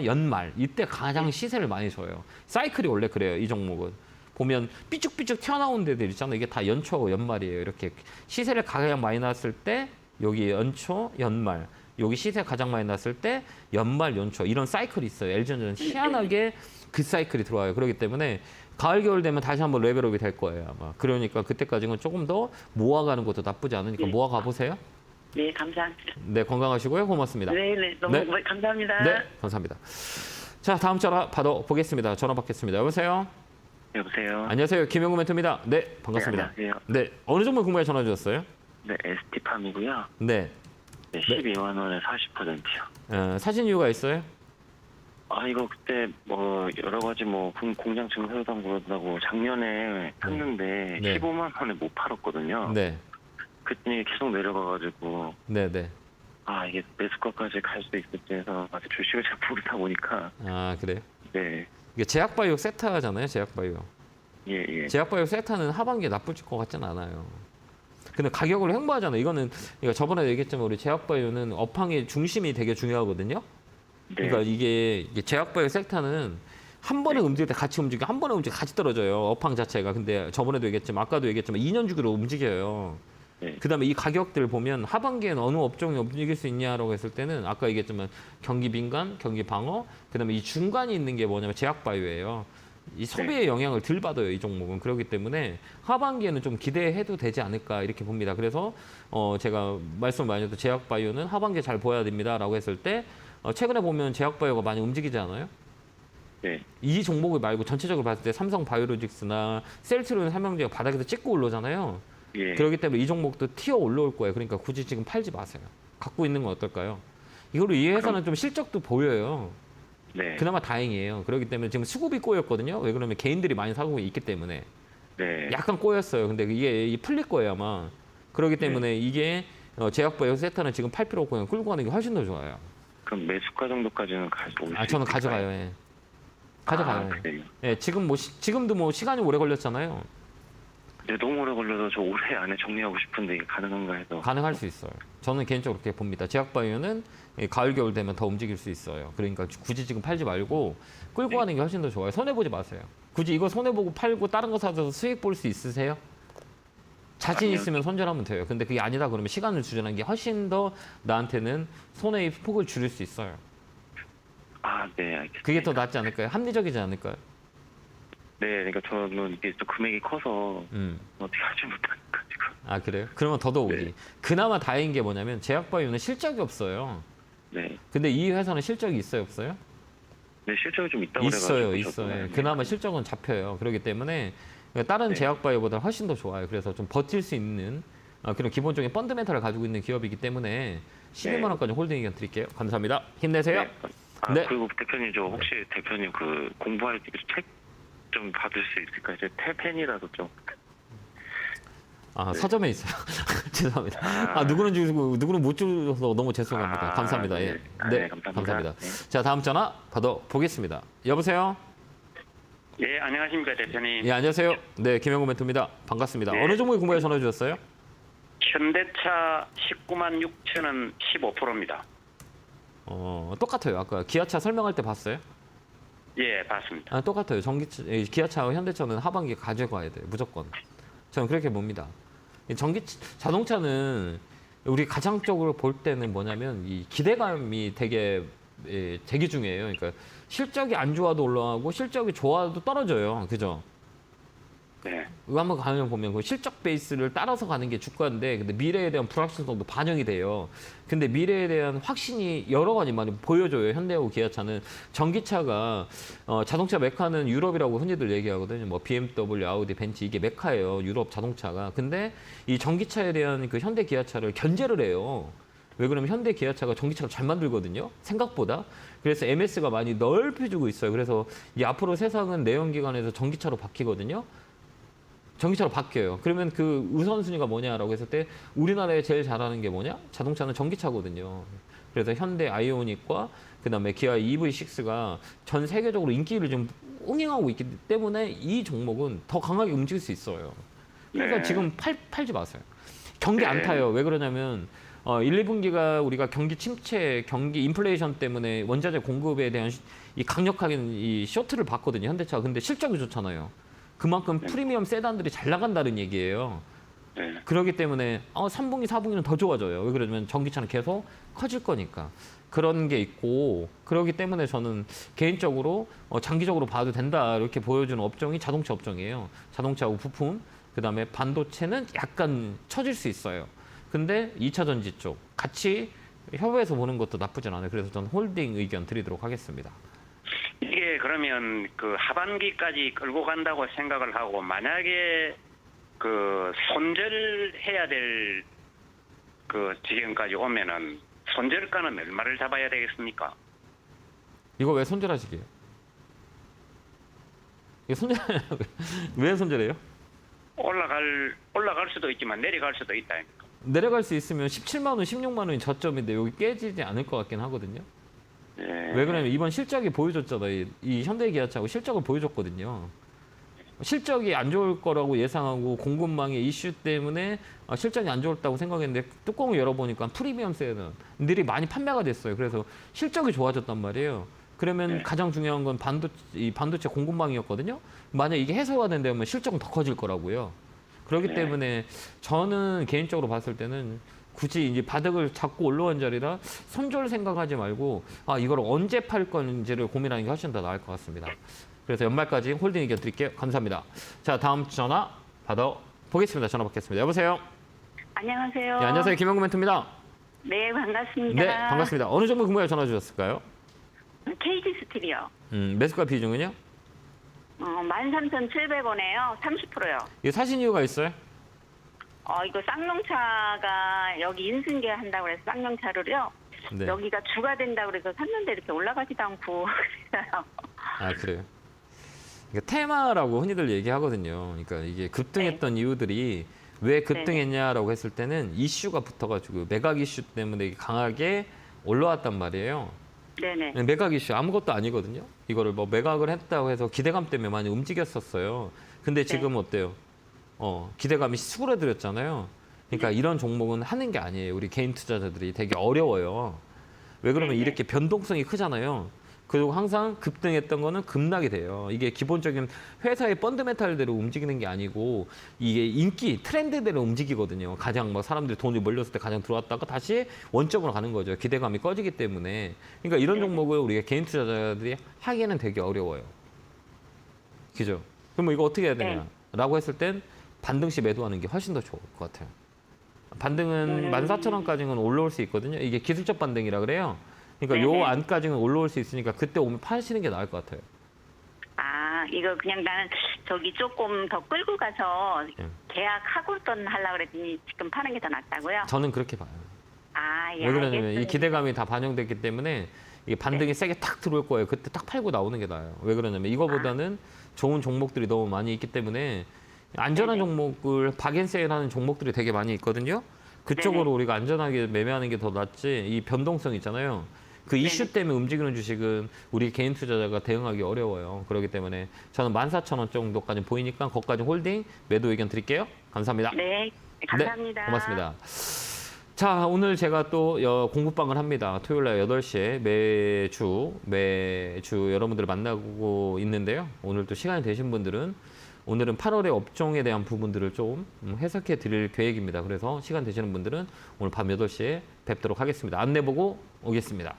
연말 이때 가장 시세를 많이 줘요. 사이클이 원래 그래요. 이 종목은 보면 삐쭉삐쭉 튀어나온 데들 있잖아요. 이게 다 연초, 연말이에요. 이렇게 시세를 가장 많이 났을 때 여기 연초, 연말 여기 시세 가장 많이 났을 때 연말, 연초 이런 사이클이 있어요. LG전자는 희한하게 그 사이클이 들어와요. 그렇기 때문에 가을, 겨울 되면 다시 한번 레벨업이 될 거예요. 아마. 그러니까 그때까지는 조금 더 모아가는 것도 나쁘지 않으니까 모아가 보세요. 네, 감사합니다. 네, 건강하시고요. 고맙습니다. 네, 너무 네. 감사합니다. 네, 감사합니다. 자, 다음 전화 받아보겠습니다. 전화 받겠습니다. 여보세요? 여보세요. 안녕하세요. 김영구 멘토입니다. 네, 반갑습니다. 네, 안녕하세요. 네, 어느 종목 궁금해 전화 주셨어요? 네, ST팜이고요. 네. 네, 12만 원에 40%요. 사신 이유가 있어요? 아, 이거 그때 뭐 여러 가지 뭐 공장 증설당 그런다고 작년에 샀는데 네. 15만 원에 못 팔았거든요. 네. 그랬더니 계속 내려가가지고 네, 네. 아, 이게 매수가까지 갈 수 있을지 해서 아직 주식을 잘 모르다 보니까 아, 그래요? 네, 이게 제약바이오 세타잖아요, 제약바이오. 예. 제약바이오 세타는 하반기에 나쁠 것 같지는 않아요. 근데 가격을 횡보하잖아요. 이거는 저번에 얘기했지만 우리 제약바이오는 업황의 중심이 되게 중요하거든요. 네. 그러니까 이게 제약바이오 섹터는 한 번에 움직일 때 같이 움직여, 한 번에 움직여 같이 떨어져요. 업황 자체가. 근데 저번에도 얘기했지만 아까도 얘기했지만 2년 주기로 움직여요. 네. 그다음에 이 가격들 보면 하반기에는 어느 업종이 움직일 수 있냐라고 했을 때는 아까 얘기했지만 경기 민간, 경기 방어, 그다음에 이 중간이 있는 게 뭐냐면 제약바이오예요. 이 소비의 영향을 덜 받아요, 이 종목은. 그렇기 때문에 하반기에는 좀 기대해도 되지 않을까 이렇게 봅니다. 그래서 제가 말씀 많이 해도 제약바이오는 하반기에 잘 보여야 됩니다라고 했을 때 최근에 보면 제약바이오가 많이 움직이지 않아요? 네. 이 종목을 말고 전체적으로 봤을 때 삼성바이오로직스나 셀트리온 삼명제가 바닥에서 찍고 올라오잖아요. 예. 그렇기 때문에 이 종목도 튀어 올라올 거예요. 그러니까 굳이 지금 팔지 마세요. 갖고 있는 건 어떨까요? 이걸로 이 회사는 좀 실적도 보여요. 네. 그나마 다행이에요. 그렇기 때문에 지금 수급이 꼬였거든요. 왜 그러면 개인들이 많이 사고 있기 때문에 네. 약간 꼬였어요. 근데 이게 풀릴 거예요 아마. 그렇기 때문에 이게 제약바이오 세타는 지금 팔 필요 없고 그냥 끌고 가는 게 훨씬 더 좋아요. 그럼 매수가 정도까지는 갈 수 있을까요? 저는 가져가요. 예. 가져가요. 아, 그래요? 예, 지금도 뭐 시간이 오래 걸렸잖아요. 네, 너무 오래 걸려서 저 올해 안에 정리하고 싶은데 이게 가능한가 해서. 가능할 수 있어요. 저는 개인적으로 그렇게 봅니다. 제약바이오는 가을 겨울 되면 더 움직일 수 있어요. 그러니까 굳이 지금 팔지 말고 끌고 가는 게 훨씬 더 좋아요. 손해 보지 마세요. 굳이 이거 손해 보고 팔고 다른 거 사서 수익 볼 수 있으세요? 자신 아니요. 있으면 손절하면 돼요. 근데 그게 아니다 그러면 시간을 주저하는 게 훨씬 더 나한테는 손해의 폭을 줄일 수 있어요. 아, 네, 알겠습니다. 그게 더 낫지 않을까요? 합리적이지 않을까요? 네, 그러니까 저는 이게 또 금액이 커서 어떻게 하지 못하니까 지금. 아 그래요? 그러면 더더욱이. 네. 그나마 다행인 게 뭐냐면 제약바이오는 실적이 없어요. 네, 근데 이 회사는 실적이 있어요, 없어요? 네 실적이 좀 있다고 있어요, 그래가지고 있어요. 저도, 예, 네. 그나마 실적은 잡혀요. 그렇기 때문에 다른 네. 제약바이오보다 훨씬 더 좋아요. 그래서 좀 버틸 수 있는 그런 기본적인 펀드멘탈을 가지고 있는 기업이기 때문에 12만 원까지 홀딩 의견 드릴게요. 감사합니다. 힘내세요. 네. 아, 네. 그리고 대표님 저 혹시 대표님 그 공부할 때 책 좀 받을 수 있을까요? 제 펜이라도 좀. 서점에 있어요. 죄송합니다. 누구는 주고 누구는 못 주셔서 너무 죄송합니다. 감사합니다. 예. 네, 감사합니다. 네. 자, 다음 전화 받아보겠습니다. 여보세요? 예, 안녕하십니까 대표님. 예, 안녕하세요. 네, 김영구 멘토입니다. 반갑습니다. 네. 어느 종목에 궁금해 전화 주셨어요? 현대차 19만 6천원 15%입니다. 똑같아요. 아까 기아차 설명할 때 봤어요? 예, 봤습니다. 똑같아요. 기아차와 현대차는 하반기에 가져가야 돼요. 무조건. 저는 그렇게 봅니다. 자동차는 우리 가장적으로 볼 때는 뭐냐면 이 기대감이 되게 중요해요. 그러니까 실적이 안 좋아도 올라가고 실적이 좋아도 떨어져요. 그죠? 네. 이거 한번 가면 보면 그 실적 베이스를 따라서 가는 게 주가인데 근데 미래에 대한 불확실성도 반영이 돼요. 근데 미래에 대한 확신이 여러 가지 많이 보여줘요. 현대하고 기아차는 전기차가 자동차 메카는 유럽이라고 흔히들 얘기하거든요. 뭐 BMW, 아우디, 벤츠 이게 메카예요. 유럽 자동차가. 근데 이 전기차에 대한 그 현대 기아차를 견제를 해요. 왜 그러면 현대 기아차가 전기차를 잘 만들거든요. 생각보다. 그래서 MS가 많이 넓혀주고 있어요. 그래서 이 앞으로 세상은 내연기관에서 전기차로 바뀌거든요. 전기차로 바뀌어요. 그러면 그 우선순위가 뭐냐라고 했을 때 우리나라에 제일 잘하는 게 뭐냐? 자동차는 전기차거든요. 그래서 현대 아이오닉과 그다음에 기아 EV6가 전 세계적으로 인기를 좀 응행하고 있기 때문에 이 종목은 더 강하게 움직일 수 있어요. 그러니까 네. 지금 팔지 마세요. 경기 안 네. 타요. 왜 그러냐면 1, 2분기가 우리가 경기 침체, 경기 인플레이션 때문에 원자재 공급에 대한 이 강력하게 이 쇼트를 봤거든요. 현대차가. 근데 실적이 좋잖아요. 그만큼 프리미엄 세단들이 잘 나간다는 얘기예요. 네. 그렇기 때문에 3분기, 4분기는 더 좋아져요. 왜 그러냐면 전기차는 계속 커질 거니까. 그런 게 있고 그렇기 때문에 저는 개인적으로 장기적으로 봐도 된다 이렇게 보여주는 업종이 자동차 업종이에요. 자동차하고 부품, 그다음에 반도체는 약간 처질 수 있어요. 근데 2차 전지 쪽 같이 협의해서 보는 것도 나쁘진 않아요. 그래서 저는 홀딩 의견 드리도록 하겠습니다. 이게 그러면 그 하반기까지 끌고 간다고 생각을 하고 만약에 그 손절해야 될 그 지경까지 오면은 손절가는 얼마를 잡아야 되겠습니까? 이거 왜 손절하시게요? 이거 손절 왜 손절해요? 올라갈 수도 있지만 내려갈 수도 있다. 내려갈 수 있으면 17만 원, 16만 원이 저점인데 여기 깨지지 않을 것 같긴 하거든요. 네. 왜 그러냐면 이번 실적이 보여줬잖아요. 이 현대기아차하고 실적을 보여줬거든요. 실적이 안 좋을 거라고 예상하고 공급망의 이슈 때문에 실적이 안 좋았다고 생각했는데 뚜껑을 열어보니까 프리미엄 세단들이 많이 판매가 됐어요. 그래서 실적이 좋아졌단 말이에요. 그러면 가장 중요한 건 반도체 공급망이었거든요. 만약 이게 해소가 된다면 실적은 더 커질 거라고요. 그렇기 때문에 저는 개인적으로 봤을 때는 굳이 이제 바닥을 잡고 올라온 자리라 손절 생각하지 말고 이걸 언제 팔 건지를 고민하는 게 훨씬 더 나을 것 같습니다. 그래서 연말까지 홀딩 의견 드릴게요. 감사합니다. 자, 다음 전화 받아보겠습니다. 전화 받겠습니다. 여보세요? 안녕하세요. 네, 안녕하세요. 김영구 멘토입니다. 네, 반갑습니다. 네, 반갑습니다. 어느 정도 근무에 전화 주셨을까요? KG 스틸이요. 매수가 비중은요? 13,700원에요. 30%요. 이거 사신 이유가 있어요? 이거 쌍용차가 여기 인승계 한다고 해서 쌍용차를요. 네. 여기가 주가 된다고 그래서 샀는데 이렇게 올라가지도 않고 그래요. 그래요? 그러니까 테마라고 흔히들 얘기하거든요. 그러니까 이게 급등했던 이유들이 왜 급등했냐라고 했을 때는 이슈가 붙어가지고 매각 이슈 때문에 강하게 올라왔단 말이에요. 네네. 매각 이슈 아무것도 아니거든요. 이거를 뭐 매각을 했다고 해서 기대감 때문에 많이 움직였었어요. 근데 지금 어때요? 기대감이 수그러들었잖아요. 그러니까 이런 종목은 하는 게 아니에요. 우리 개인 투자자들이 되게 어려워요. 왜 그러면 이렇게 변동성이 크잖아요. 그리고 항상 급등했던 거는 급락이 돼요. 이게 기본적인 회사의 펀드멘탈대로 움직이는 게 아니고 이게 인기, 트렌드대로 움직이거든요. 가장 뭐 사람들이 돈이 몰렸을 때 가장 들어왔다가 다시 원점으로 가는 거죠. 기대감이 꺼지기 때문에. 그러니까 이런 종목을 우리가 개인 투자자들이 하기에는 되게 어려워요. 그죠? 그럼 이거 어떻게 해야 되냐라고 했을 땐 반등 시 매도하는 게 훨씬 더 좋을 것 같아요. 반등은 14,000원까지는 올라올 수 있거든요. 이게 기술적 반등이라 그래요. 그러니까 요 안까지는 올라올 수 있으니까 그때 오면 파시는 게 나을 것 같아요. 이거 그냥 나는 저기 조금 더 끌고 가서 계약하고 또 하려고 그랬더니 지금 파는 게 더 낫다고요? 저는 그렇게 봐요. 예, 왜 그러냐면 알겠습니다. 이 기대감이 다 반영됐기 때문에 이게 반등이 세게 탁 들어올 거예요. 그때 딱 팔고 나오는 게 나아요. 왜 그러냐면 이거보다는 좋은 종목들이 너무 많이 있기 때문에 안전한 종목을 박앤세일하는 종목들이 되게 많이 있거든요. 그쪽으로 우리가 안전하게 매매하는 게 더 낫지 이 변동성 있잖아요. 그 이슈 때문에 움직이는 주식은 우리 개인 투자자가 대응하기 어려워요. 그렇기 때문에 저는 14,000원 정도까지 보이니까 거기까지 홀딩 매도 의견 드릴게요. 감사합니다. 네, 감사합니다. 네, 고맙습니다. 자, 오늘 제가 또 공부방을 합니다. 토요일 날 8시에 매주 여러분들을 만나고 있는데요. 오늘 또 시간이 되신 분들은 오늘은 8월의 업종에 대한 부분들을 좀 해석해 드릴 계획입니다. 그래서 시간 되시는 분들은 오늘 밤 8시에 뵙도록 하겠습니다. 안내 보고 오겠습니다.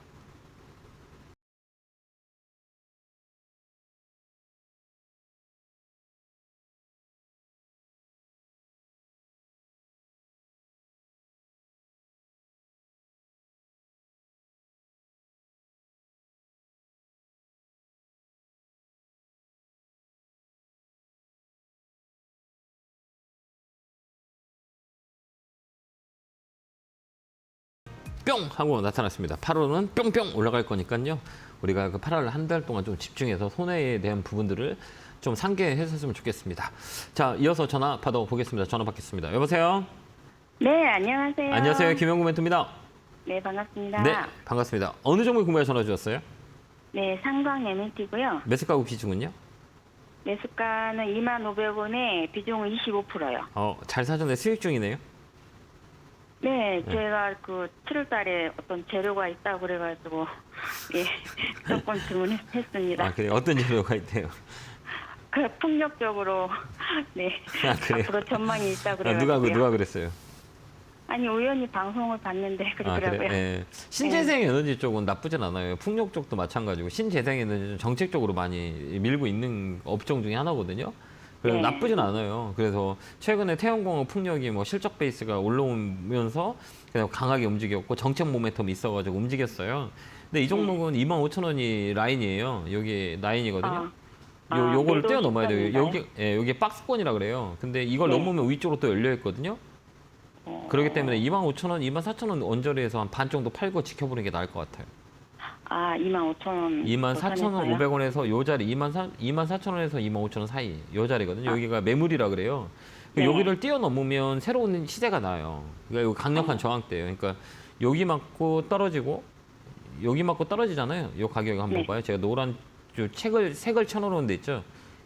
뿅 하고 나타났습니다. 8월은 뿅뿅 올라갈 거니까요. 우리가 그 8월 한 달 동안 좀 집중해서 손해에 대한 부분들을 좀 상기했었으면 좋겠습니다. 자, 이어서 전화 받아보겠습니다. 전화 받겠습니다. 여보세요? 네, 안녕하세요. 안녕하세요. 김영구 멘토입니다. 네, 반갑습니다. 네, 반갑습니다. 어느 종목 궁금해 전화 주셨어요? 네, 상광 MNT고요. 매수가구 비중은요? 매수가는 25,500원에 비중은 25%요. 잘 사전에 수익 중이네요. 네, 제가 그 7월 달에 어떤 재료가 있다고 그래가지고, 예, 조금 주문했습니다. 아, 그래요? 어떤 재료가 있대요? 그 폭력적으로, 네, 아, 그래요? 앞으로 전망이 있다고 아, 그래가지고요. 누가 그랬어요? 아니, 우연히 방송을 봤는데 그러더라고요. 예. 신재생 에너지 쪽은 나쁘진 않아요. 풍력 쪽도 마찬가지고 신재생 에너지는 정책적으로 많이 밀고 있는 업종 중에 하나거든요. 그래서 네. 나쁘진 않아요. 그래서 최근에 태양광업 풍력이 뭐 실적 베이스가 올라오면서 그냥 강하게 움직였고 정책 모멘텀이 있어가지고 움직였어요. 근데 이 종목은 25,000원이 라인이에요. 여기 라인이거든요. 요거를 매도 뛰어넘어야 돼요. 시점인가요? 여기 박스권이라 그래요. 근데 이걸 네. 넘으면 위쪽으로 또 열려 있거든요. 그렇기 때문에 25,000원, 24,000원 언저리에서 한 반 정도 팔고 지켜보는 게 나을 것 같아요. 아, 25,000원. 24,500원에서 요 자리, 24,000원에서 25,000원 사이 요 자리거든요. 여기가 매물이라 그래요. 네. 여기를 뛰어넘으면 새로운 시세가 나요. 그러니까 이거 강력한 저항대예요. 그러니까 여기 맞고 떨어지고 여기 맞고 떨어지잖아요. 요 가격이 한번 네. 봐요. 제가 노란 색을 쳐놓은 데 있죠.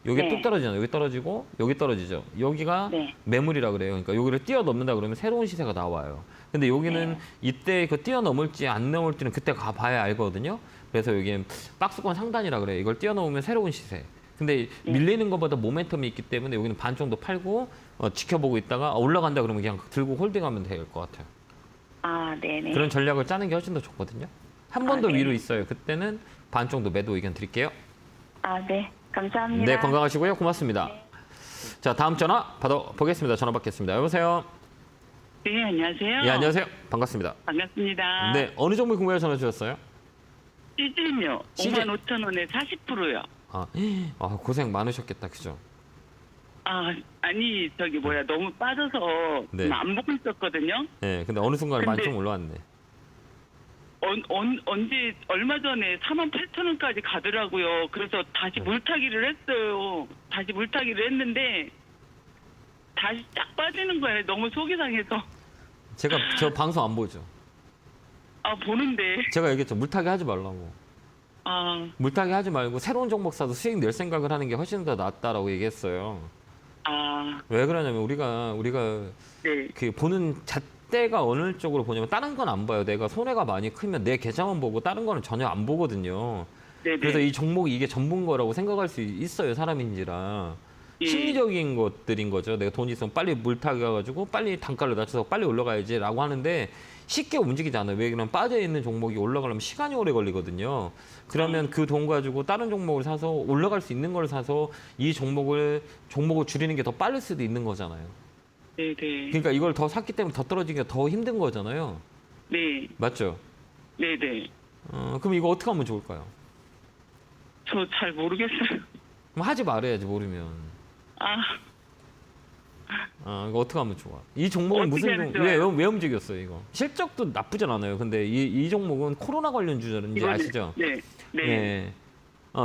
여기 네. 뚝 떨어지잖아요. 여기 떨어지고 여기 떨어지죠. 여기가 네. 매물이라 그래요. 그러니까 여기를 뛰어넘는다 그러면 새로운 시세가 나와요. 근데 여기는 이때 그 뛰어넘을지 안 넘을지는 그때 가봐야 알거든요. 그래서 여기 박스권 상단이라 그래요. 이걸 뛰어넘으면 새로운 시세. 근데 밀리는 것보다 모멘텀이 있기 때문에 여기는 반 정도 팔고 지켜보고 있다가 올라간다 그러면 그냥 들고 홀딩하면 될 것 같아요. 아, 네네. 그런 전략을 짜는 게 훨씬 더 좋거든요. 한 번 더 네. 위로 있어요. 그때는 반 정도 매도 의견 드릴게요. 아, 네. 감사합니다. 네, 건강하시고요. 고맙습니다. 자, 다음 전화 받아보겠습니다. 전화 받겠습니다. 여보세요? 네, 안녕하세요. 예, 안녕하세요. 반갑습니다. 반갑습니다. 네, 어느 종목 궁금해 전화 주셨어요? 시즌요. 시즌. 55,000원에 40%요. 고생 많으셨겠다. 그죠? 아니, 저기 뭐야, 너무 빠져서 네. 안 보고 있었거든요. 네, 근데 어느 순간 많이 근데- 좀 올라왔네. 언제, 얼마 전에 48,000원까지 가더라고요. 그래서 다시 네. 물타기를 했어요. 다시 물타기를 했는데, 다시 쫙 빠지는 거예요. 너무 속이 상해서. 저 방송 안 보죠? 보는데. 제가 얘기했죠. 물타기 하지 말라고. 물타기 하지 말고 새로운 종목 사서 수익 낼 생각을 하는 게 훨씬 더 낫다라고 얘기했어요. 왜 그러냐면 우리가 네. 그 보는 잣대가 어느 쪽으로 보냐면 다른 건 안 봐요. 내가 손해가 많이 크면 내 계좌만 보고 다른 거는 전혀 안 보거든요. 네네. 그래서 이 종목이 이게 전문거라고 생각할 수 있어요. 사람인지라. 예. 심리적인 것들인 거죠. 내가 돈이 있으면 빨리 물타기 가가지고 빨리 단가를 낮춰서 빨리 올라가야지라고 하는데 쉽게 움직이지 않아요. 왜 그러면 빠져있는 종목이 올라가려면 시간이 오래 걸리거든요. 그러면 그 돈 가지고 다른 종목을 사서 올라갈 수 있는 걸 사서 이 종목을 줄이는 게 더 빠를 수도 있는 거잖아요. 네네. 그러니까 이걸 더 샀기 때문에 더 떨어지기가 더 힘든 거잖아요. 네. 맞죠? 네네. 그럼 이거 어떻게 하면 좋을까요? 저 잘 모르겠어요. 그럼 하지 말아야지 모르면. 이거 어떻게 하면 좋아? 이 종목은 어떻게 무슨 하면 왜 움직였어요 이거? 실적도 나쁘진 않아요. 근데 이 종목은 코로나 관련 주자인지 아시죠? 네. 네. 네.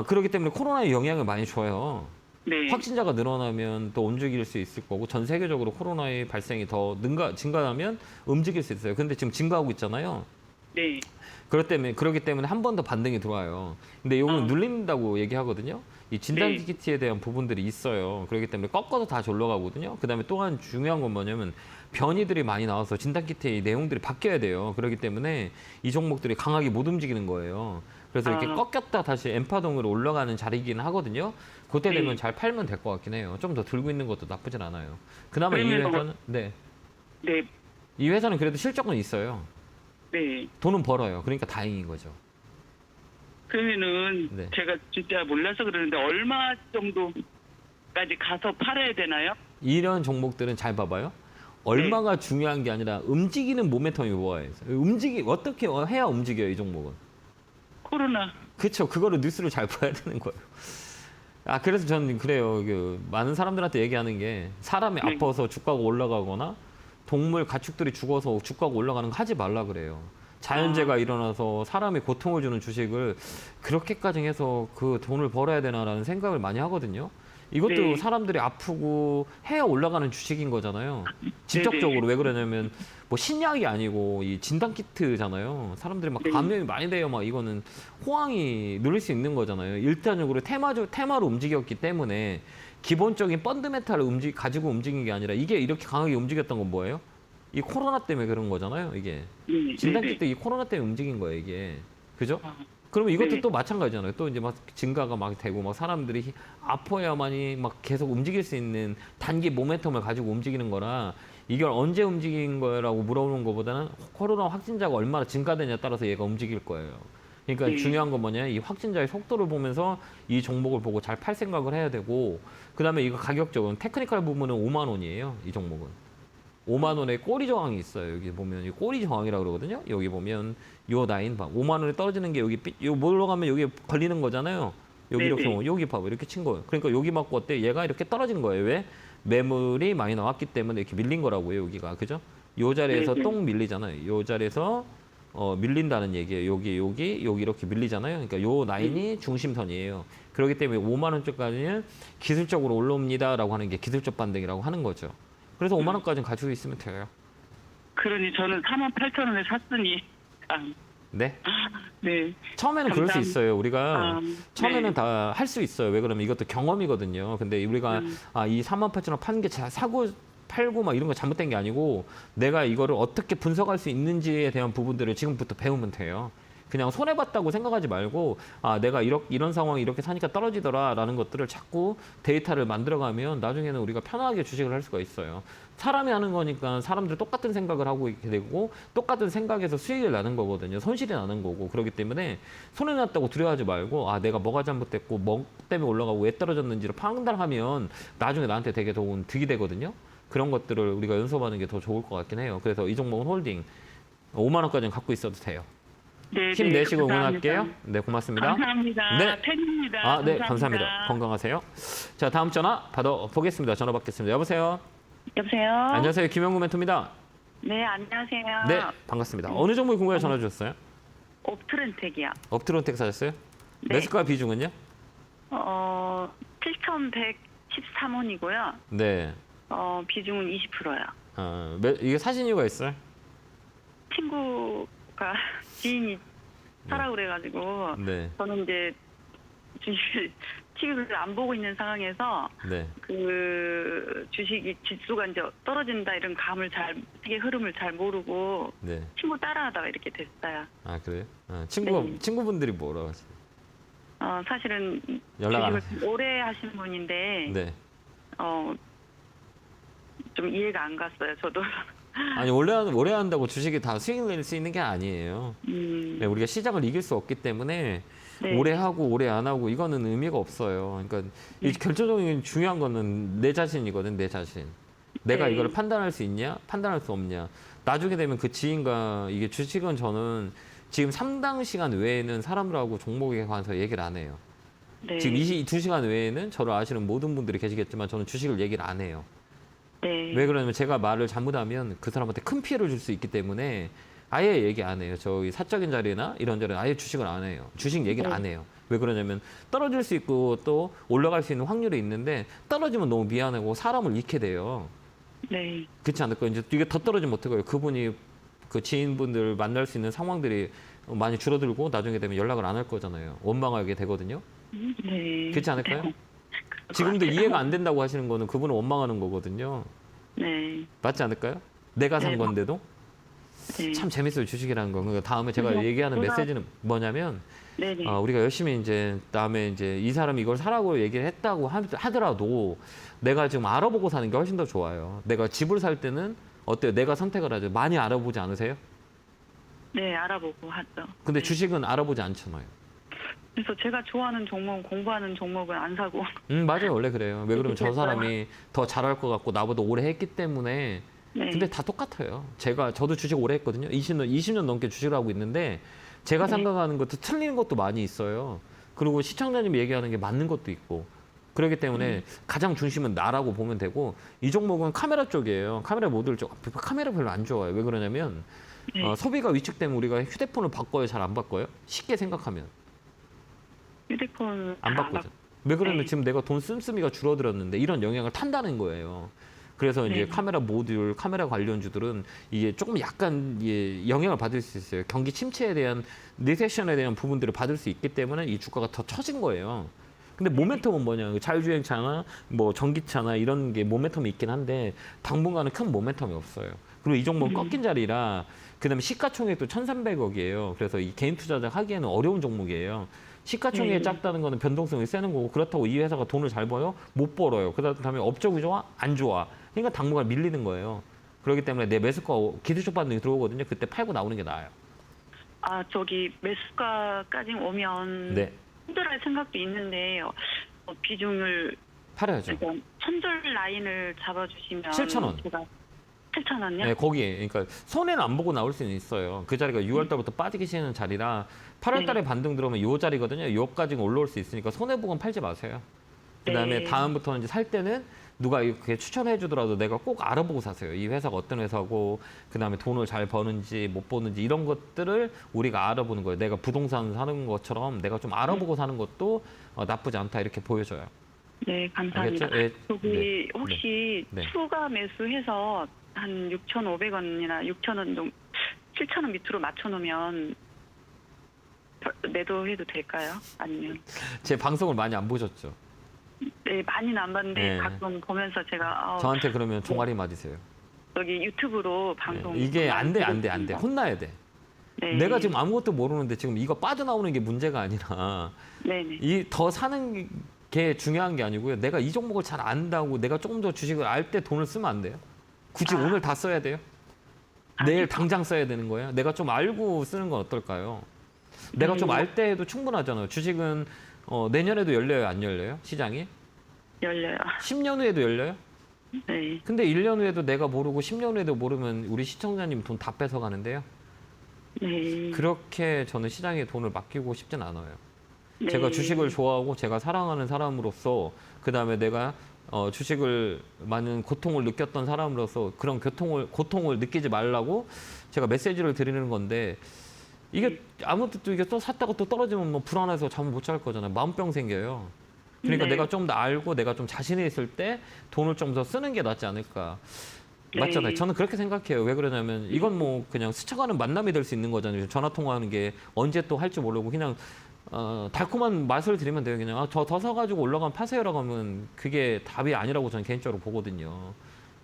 그렇기 때문에 코로나의 영향을 많이 줘요. 네. 확진자가 늘어나면 또 움직일 수 있을 거고 전 세계적으로 코로나의 발생이 더 증가하면 움직일 수 있어요. 근데 지금 증가하고 있잖아요. 네. 그렇기 때문에 한 번 더 반등이 들어와요. 근데 이거는 눌린다고 얘기하거든요. 이 진단기 키트에 대한 부분들이 있어요. 그렇기 때문에 꺾어서 다시 올라가거든요. 그다음에 또 한 중요한 건 뭐냐면 변이들이 많이 나와서 진단 키트의 내용들이 바뀌어야 돼요. 그렇기 때문에 이 종목들이 강하게 못 움직이는 거예요. 그래서 이렇게 꺾였다 다시 엠파동으로 올라가는 자리이긴 하거든요. 그때 되면 잘 팔면 될 것 같긴 해요. 좀 더 들고 있는 것도 나쁘진 않아요. 그나마 이 회사는 네. 이 회사는 그래도 실적은 있어요. 네. 돈은 벌어요. 그러니까 다행인 거죠. 그러면은 네. 제가 진짜 몰라서 그러는데 얼마 정도까지 가서 팔아야 되나요? 이런 종목들은 잘 봐봐요. 얼마가 중요한 게 아니라 움직이는 모멘텀이 뭐예요? 어떻게 해야 움직여요, 이 종목은? 코로나. 그렇죠. 그거를 뉴스를 잘 봐야 되는 거예요. 그래서 저는 그래요. 많은 사람들한테 얘기하는 게 사람이 네. 아파서 주가가 올라가거나 동물 가축들이 죽어서 주가가 올라가는 거 하지 말라 그래요. 자연재해가 일어나서 사람이 고통을 주는 주식을 그렇게까지 해서 그 돈을 벌어야 되나라는 생각을 많이 하거든요. 이것도 네. 사람들이 아프고 해야 올라가는 주식인 거잖아요. 직접적으로. 왜 그러냐면 뭐 신약이 아니고 이 진단 키트잖아요. 사람들이 막 네. 감염이 많이 돼요. 막 이거는 호황이 누릴 수 있는 거잖아요. 일단적으로 테마로 움직였기 때문에 기본적인 펀드메탈을 가지고 움직인 게 아니라 이게 이렇게 강하게 움직였던 건 뭐예요? 이 코로나 때문에 그런 거잖아요. 이게 네. 진단 네. 키트 이 코로나 때문에 움직인 거예요. 이게 그죠? 아, 그러면 이것도 네. 또 마찬가지잖아요. 또 이제 막 증가가 막 되고 막 사람들이 아파야만이 막 계속 움직일 수 있는 단기 모멘텀을 가지고 움직이는 거라 이걸 언제 움직인 거라고 물어보는 것보다는 코로나 확진자가 얼마나 증가되냐에 따라서 얘가 움직일 거예요. 그러니까 네. 중요한 건 뭐냐, 이 확진자의 속도를 보면서 이 종목을 보고 잘 팔 생각을 해야 되고, 그다음에 이거 가격적은 테크니컬 부분은 5만 원이에요. 이 종목은 5만 원에 꼬리 저항이 있어요. 여기 보면 이 꼬리 저항이라고 그러거든요. 여기 보면 요 라인 봐. 5만 원에 떨어지는 게 여기 요 뭘로 가면 여기 걸리는 거잖아요. 여기 네네. 이렇게 오면 여기 봐봐, 이렇게 친 거예요. 그러니까 여기 맞고 어때? 얘가 이렇게 떨어진 거예요. 왜? 매물이 많이 나왔기 때문에 이렇게 밀린 거라고요. 여기가 그죠? 요 자리에서 네네. 똥 밀리잖아요. 요 자리에서 밀린다는 얘기예요. 여기 이렇게 밀리잖아요. 그러니까 요 라인이 중심선이에요. 그렇기 때문에 5만 원짜리까지는 기술적으로 올라옵니다라고 하는 게 기술적 반등이라고 하는 거죠. 그래서 5만 원까지는 가지고 있으면 돼요. 그러니 저는 48,000원에 샀으니. 네. 네. 처음에는 그럴 수 감사합니다. 있어요. 우리가 처음에는 네. 다 할 수 있어요. 왜 그러면 이것도 경험이거든요. 근데 우리가 이 38,000원 파는 게 사고 팔고 막 이런 거 잘못된 게 아니고 내가 이거를 어떻게 분석할 수 있는지에 대한 부분들을 지금부터 배우면 돼요. 그냥 손해봤다고 생각하지 말고 내가 이런 상황이 이렇게 사니까 떨어지더라라는 것들을 자꾸 데이터를 만들어가면 나중에는 우리가 편하게 주식을 할 수가 있어요. 사람이 하는 거니까 사람들 똑같은 생각을 하고 있게 되고 똑같은 생각에서 수익을 나는 거거든요. 손실이 나는 거고. 그렇기 때문에 손해났다고 두려워하지 말고 내가 뭐가 잘못됐고 뭐 때문에 올라가고 왜 떨어졌는지를 판단하면 나중에 나한테 되게 좋은 득이 되거든요. 그런 것들을 우리가 연습하는 게 더 좋을 것 같긴 해요. 그래서 이 종목은 홀딩 5만 원까지는 갖고 있어도 돼요. 네, 힘내시고 감사합니다. 응원할게요. 네, 고맙습니다. 감사합니다. 네. 팬입니다. 네, 감사합니다. 건강하세요. 자, 다음 전화 받아보겠습니다. 전화 받겠습니다. 여보세요. 여보세요? 안녕하세요. 김영구 멘토입니다. 네, 안녕하세요. 네, 반갑습니다. 어느 종목이 궁금해 전화 주셨어요? 옵트렌텍이요. 업트론텍 사셨어요? 네. 매수가 비중은요? 7,113원이고요. 네. 비중은 20%요. 이게 사신 이유가 있어요? 친구가 지인이 사라고 그래가지고 네. 저는 이제 TV를 안 보고 있는 상황에서 네. 그 주식이 지수가 이제 떨어진다 이런 시계 흐름을 잘 모르고 네. 친구 따라하다가 이렇게 됐어요. 그래요? 네. 친구분들이 뭐라고 하세요? 사실은 연락 안 주식을 오래 하신 분인데 네. 좀 이해가 안 갔어요. 저도. 아니, 오래 한다고 주식이 다 수익을 낼 수 있는 게 아니에요. 네, 우리가 시장을 이길 수 없기 때문에 네. 오래 하고 오래 안 하고 이거는 의미가 없어요. 그러니까 이 결정적인 중요한 거는 내 자신이거든, 내 자신. 내가 네. 이걸 판단할 수 있냐, 판단할 수 없냐. 나중에 되면 그 지인과 이게 주식은 저는 지금 3당 시간 외에는 사람들하고 종목에 관해서 얘기를 안 해요. 네. 지금 2시간 외에는 저를 아시는 모든 분들이 계시겠지만 저는 주식을 얘기를 안 해요. 네. 왜 그러냐면 제가 말을 잘못하면 그 사람한테 큰 피해를 줄 수 있기 때문에 아예 얘기 안 해요. 저희 사적인 자리나 이런 자리는 아예 주식을 안 해요. 주식 얘기를 안 해요. 왜 그러냐면 떨어질 수 있고 또 올라갈 수 있는 확률이 있는데 떨어지면 너무 미안하고 사람을 잃게 돼요. 네. 그렇지 않을까요? 이제 이게 더 떨어지면 어떡해요? 그분이 그 지인분들 만날 수 있는 상황들이 많이 줄어들고 나중에 되면 연락을 안 할 거잖아요. 원망하게 되거든요. 네. 그렇지 않을까요? 네. 지금도 이해가 안 된다고 하시는 거는 그분을 원망하는 거거든요. 네. 맞지 않을까요? 내가 산 네. 건데도 네. 참 재밌어요, 주식이라는 거. 그러니까 다음에 제가 그래서 얘기하는 제가- 메시지는 뭐냐면 네네. 우리가 열심히 이제 다음에 이제 이 사람이 이걸 사라고 얘기를 했다고 하더라도 내가 지금 알아보고 사는 게 훨씬 더 좋아요. 내가 집을 살 때는 어때요? 내가 선택을 하죠. 많이 알아보지 않으세요? 네, 알아보고 하죠. 근데 네. 주식은 알아보지 않잖아요. 그래서 제가 좋아하는 종목, 공부하는 종목은 안 사고. 맞아요. 원래 그래요. 왜 그러면 저 그렇죠. 사람이 더 잘할 것 같고 나보다 오래 했기 때문에. 네. 근데 다 똑같아요. 저도 주식 오래 했거든요. 20년 넘게 주식을 하고 있는데 제가 네. 생각하는 것도 틀리는 것도 많이 있어요. 그리고 시청자님이 얘기하는 게 맞는 것도 있고. 그렇기 때문에 가장 중심은 나라고 보면 되고 이 종목은 카메라 쪽이에요. 카메라 모듈 쪽. 카메라 별로 안 좋아요. 왜 그러냐면 네. 소비가 위축되면 우리가 휴대폰을 바꿔요, 잘 안 바꿔요? 쉽게 생각하면 휴대폰 안 바꾸죠. 왜 그러면 네. 지금 내가 돈 씀씀이가 줄어들었는데 이런 영향을 탄다는 거예요. 그래서 이제 네. 카메라 모듈, 카메라 관련주들은 이게 조금 약간 영향을 받을 수 있어요. 경기 침체에 대한 리세션에 대한 부분들을 받을 수 있기 때문에 이 주가가 더 처진 거예요. 근데 모멘텀은 뭐냐? 자율주행차나 뭐 전기차나 이런 게 모멘텀이 있긴 한데 당분간은 큰 모멘텀이 없어요. 그리고 이 종목은 꺾인 자리라 그다음에 시가총액도 1,300억이에요. 그래서 이 개인 투자자 하기에는 어려운 종목이에요. 시가총액이 작다는 거는 변동성이 세는 거고 그렇다고 이 회사가 돈을 잘 벌어요? 못 벌어요. 그다음에 업적 구조가 안 좋아. 그러니까 당분간 밀리는 거예요. 그렇기 때문에 내 매수가 기술적 반등이 들어오거든요. 그때 팔고 나오는 게 나아요. 아 저기 매수가까지 오면 네. 힘들할 생각도 있는데 비중을 팔아야죠. 그러니까 손절 라인을 잡아주시면 7,000원. 제가 7,000원요? 네, 거기에 그러니까 손해는 안 보고 나올 수는 있어요. 그 자리가 6월 달부터 빠지기 시작하는 자리라 8월 달에 반등 들어오면 요 자리거든요. 요까지는 올라올 수 있으니까 손해 보고는 팔지 마세요. 그다음에 네. 다음부터는 이제 살 때는 누가 이렇게 추천해 주더라도 내가 꼭 알아보고 사세요. 이 회사가 어떤 회사고 그다음에 돈을 잘 버는지 못 버는지 이런 것들을 우리가 알아보는 거예요. 내가 부동산 사는 것처럼 내가 좀 알아보고 사는 것도 나쁘지 않다 이렇게 보여져요. 네, 감사합니다. 알겠죠? 예. 저기 네. 혹시 네. 추가 매수해서 한 6,500원이나 6,000원 정도 7,000원 밑으로 맞춰놓으면 매도해도 될까요? 아니면 제 방송을 많이 안 보셨죠? 네 많이는 안 봤는데 네. 가끔 보면서 제가 저한테 그러면 종아리 맞으세요. 여기 유튜브로 방송 이게 안 돼. 많이 혼나야 돼. 네. 내가 지금 아무것도 모르는데 지금 이거 빠져나오는 게 문제가 아니라 네네. 이 더 사는 게 중요한 게 아니고요. 내가 이 종목을 잘 안다고 내가 조금 더 주식을 알 때 돈을 쓰면 안 돼요. 굳이 오늘 다 써야 돼요? 내일 당장 써야 되는 거예요? 내가 좀 알고 쓰는 건 어떨까요? 내가 좀 알 때 해도 충분하잖아요. 주식은 내년에도 열려요, 안 열려요? 시장이? 열려요. 10년 후에도 열려요? 네. 근데 1년 후에도 내가 모르고 10년 후에도 모르면 우리 시청자님 돈 다 뺏어가는데요. 네. 그렇게 저는 시장에 돈을 맡기고 싶진 않아요. 네. 제가 주식을 좋아하고 제가 사랑하는 사람으로서 그다음에 내가 주식을 많은 고통을 느꼈던 사람으로서 그런 고통을 느끼지 말라고 제가 메시지를 드리는 건데 이게 아무것도 이게 또 샀다가 또 떨어지면 뭐 불안해서 잠을 못 잘 거잖아요. 마음병 생겨요. 그러니까 네. 내가 좀 더 알고 내가 좀 자신이 있을 때 돈을 좀 더 쓰는 게 낫지 않을까. 맞잖아요. 네. 저는 그렇게 생각해요. 왜 그러냐면 이건 뭐 그냥 스쳐가는 만남이 될 수 있는 거잖아요. 전화 통화하는 게 언제 또 할 줄 모르고 그냥 달콤한 맛을 드리면 돼요. 그냥 저 더 사가지고 올라가면 파세요라고 하면 그게 답이 아니라고 저는 개인적으로 보거든요.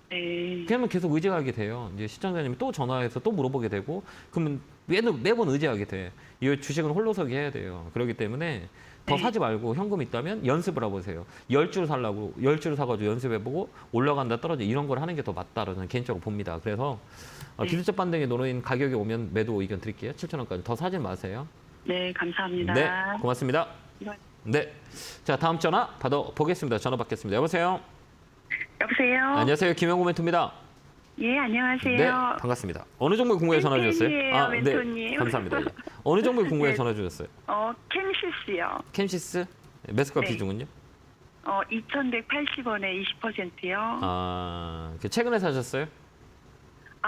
네. 그러면 계속 의지하게 돼요. 이제 시청자님이 또 전화해서 또 물어보게 되고 그러면 매번 의지하게 돼. 이 주식은 홀로서기 해야 돼요. 그렇기 때문에 더 사지 말고 현금 있다면 연습을 해보세요. 10줄 살라고 10줄 사가지고 연습해보고 올라간다 떨어져 이런 걸 하는 게 더 맞다라고 저는 개인적으로 봅니다. 그래서 기술적 반등에 놓인 가격이 오면 매도 의견 드릴게요. 7,000원까지 더 사지 마세요. 네, 감사합니다. 네, 고맙습니다. 네. 네, 자 다음 전화 받아보겠습니다. 전화 받겠습니다. 여보세요. 여보세요? 안녕하세요. 김영구 멘토입니다. 예, 안녕하세요. 네, 반갑습니다. 어느 종목 궁금해 전화 주셨어요? 팬이에요, 네, 멘토님. 감사합니다. 예. 어느 종목 궁금해 네. 전화 주셨어요? 캠시스요. 캠시스 매수가 네. 비중은요? 2,180원에 20%요. 최근에 사셨어요?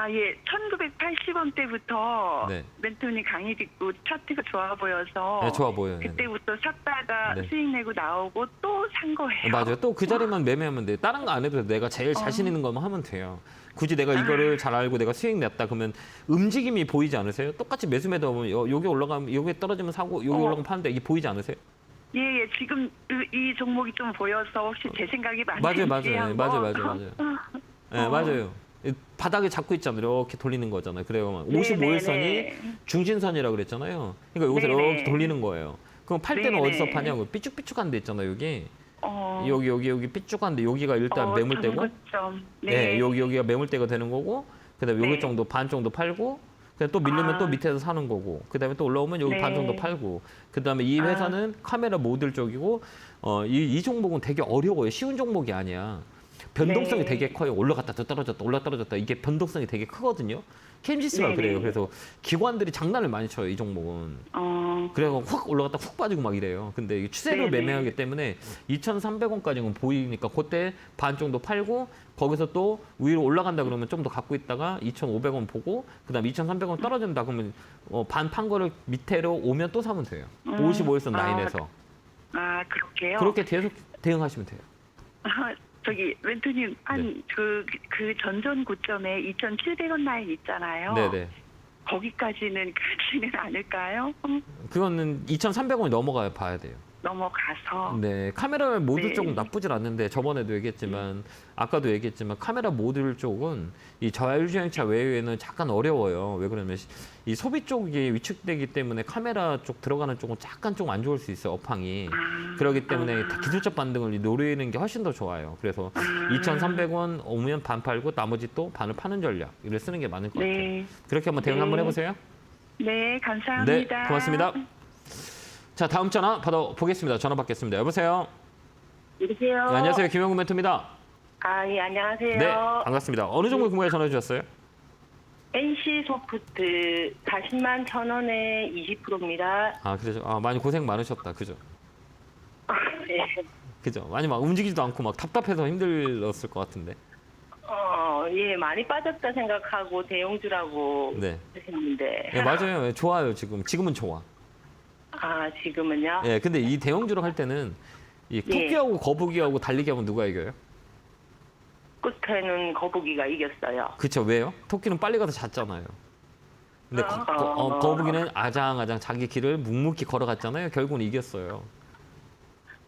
예, 1,980원 때부터 네. 멘토님 강의 듣고 차트가 좋아 보여서 네, 좋아 보여요. 그때부터 샀다가 네. 수익 내고 나오고 또 산 거예요. 맞아요. 또 그 자리만 매매하면 돼요. 다른 거 안 해도 내가 제일 자신 있는 것만 하면 돼요. 굳이 내가 이거를 잘 알고 내가 수익 냈다 그러면 움직임이 보이지 않으세요? 똑같이 매수매도 하면 요게 올라가면 요게 떨어지면 사고 요게 올라가면 파는데 이게 보이지 않으세요? 예, 지금 이 종목이 좀 보여서 혹시 제 생각이 맞아요. 맞는지 한번. 네, 맞아요. 이 바닥에 잡고 있잖아요. 이렇게 돌리는 거잖아요. 그래요. 55일선이 네네네. 중진선이라고 그랬잖아요. 그러니까 여기서 네네. 이렇게 돌리는 거예요. 그럼 팔 때는 네네. 어디서 파냐고 삐쭉삐쭉한 데 있잖아요. 여기. 어, 여기 삐쭉한데 여기가 일단 매물대고 정거점. 네, 여기가 매물대가 되는 거고 그다음에 네. 여기 정도 반 정도 팔고 그다음에 또 밀리면 아. 또 밑에서 사는 거고 그다음에 또 올라오면 여기 네. 반 정도 팔고 그다음에 이 회사는 카메라 모듈 쪽이고 이 종목은 되게 어려워요. 쉬운 종목이 아니야. 변동성이 네. 되게 커요. 올라갔다 또 떨어졌다 올라 떨어졌다 이게 변동성이 되게 크거든요. KMG스가 네네. 그래요. 그래서 기관들이 장난을 많이 쳐요. 이 종목은. 그래서 확 올라갔다 훅 빠지고 막 이래요. 근데 이게 추세로 네네. 매매하기 때문에 2,300원까지는 보이니까 그때 반 정도 팔고 거기서 또 위로 올라간다 그러면 좀 더 갖고 있다가 2,500원 보고 그다음 2,300원 떨어진다 그러면 반 판 거를 밑으로 오면 또 사면 돼요. 55일선 라인에서. 그렇게요? 그렇게 계속 대응하시면 돼요. 저기 멘토님 그 전전 고점에 2,700원 라인 있잖아요. 네네. 거기까지는 가지는 않을까요? 그거는 2,300원이 넘어가야 봐야 돼요. 넘어가서. 네, 카메라 모듈 네. 쪽은 나쁘진 않는데 저번에도 얘기했지만 아까도 얘기했지만 카메라 모듈 쪽은 이 저하유주행차 외에는 잠깐 어려워요. 왜 그러냐면 이 소비 쪽이 위축되기 때문에 카메라 쪽 들어가는 쪽은 약간 좀 안 좋을 수 있어요. 업황이. 그렇기 때문에 기술적 반등을 노리는 게 훨씬 더 좋아요. 그래서 2,300원 오면 반 팔고 나머지 또 반을 파는 전략을 쓰는 게 맞을 것 같아요. 네. 그렇게 한번 대응 한번 해보세요. 네, 감사합니다. 네, 고맙습니다. 자, 다음 전화 받아보겠습니다. 전화 받겠습니다. 여보세요? 여보세요. 네, 안녕하세요. 김영구 멘토입니다. 예, 안녕하세요. 네, 반갑습니다. 어느 종목 궁금해 전화 주셨어요? NC 소프트 40만 1,000원에 20%입니다. 그죠. 많이 고생 많으셨다. 그죠? 네. 그죠? 많이 막 움직이지도 않고 막 답답해서 힘들었을 것 같은데. 예, 많이 빠졌다 생각하고 대용주라고 네. 했는데. 네, 맞아요. 네, 좋아요. 지금은 좋아. 지금은요? 예, 근데 이 대형주로 할 때는 이 토끼하고 거북이하고 달리기 하면 누가 이겨요? 끝에는 거북이가 이겼어요. 그쵸? 왜요? 토끼는 빨리 가서 잤잖아요. 근데 거북이는 아장아장 자기 길을 묵묵히 걸어갔잖아요. 결국은 이겼어요.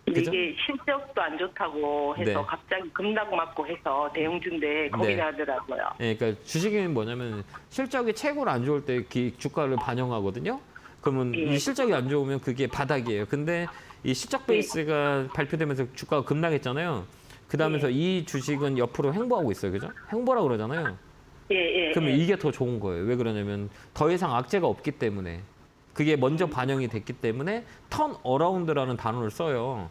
근데 그죠? 이게 실적도 안 좋다고 해서 네. 갑자기 급락 맞고 해서 대형주인데 겁이 네. 나더라고요. 예, 그러니까 주식이 뭐냐면 실적이 최고로 안 좋을 때 주가를 반영하거든요. 그러면 예. 이 실적이 안 좋으면 그게 바닥이에요. 근데 이 실적 베이스가 발표되면서 주가가 급락했잖아요. 그다음에서 이 주식은 옆으로 횡보하고 있어요. 그죠? 횡보라고 그러잖아요. 예. 그러면 이게 더 좋은 거예요. 왜 그러냐면 더 이상 악재가 없기 때문에. 그게 먼저 반영이 됐기 때문에 턴 어라운드라는 단어를 써요.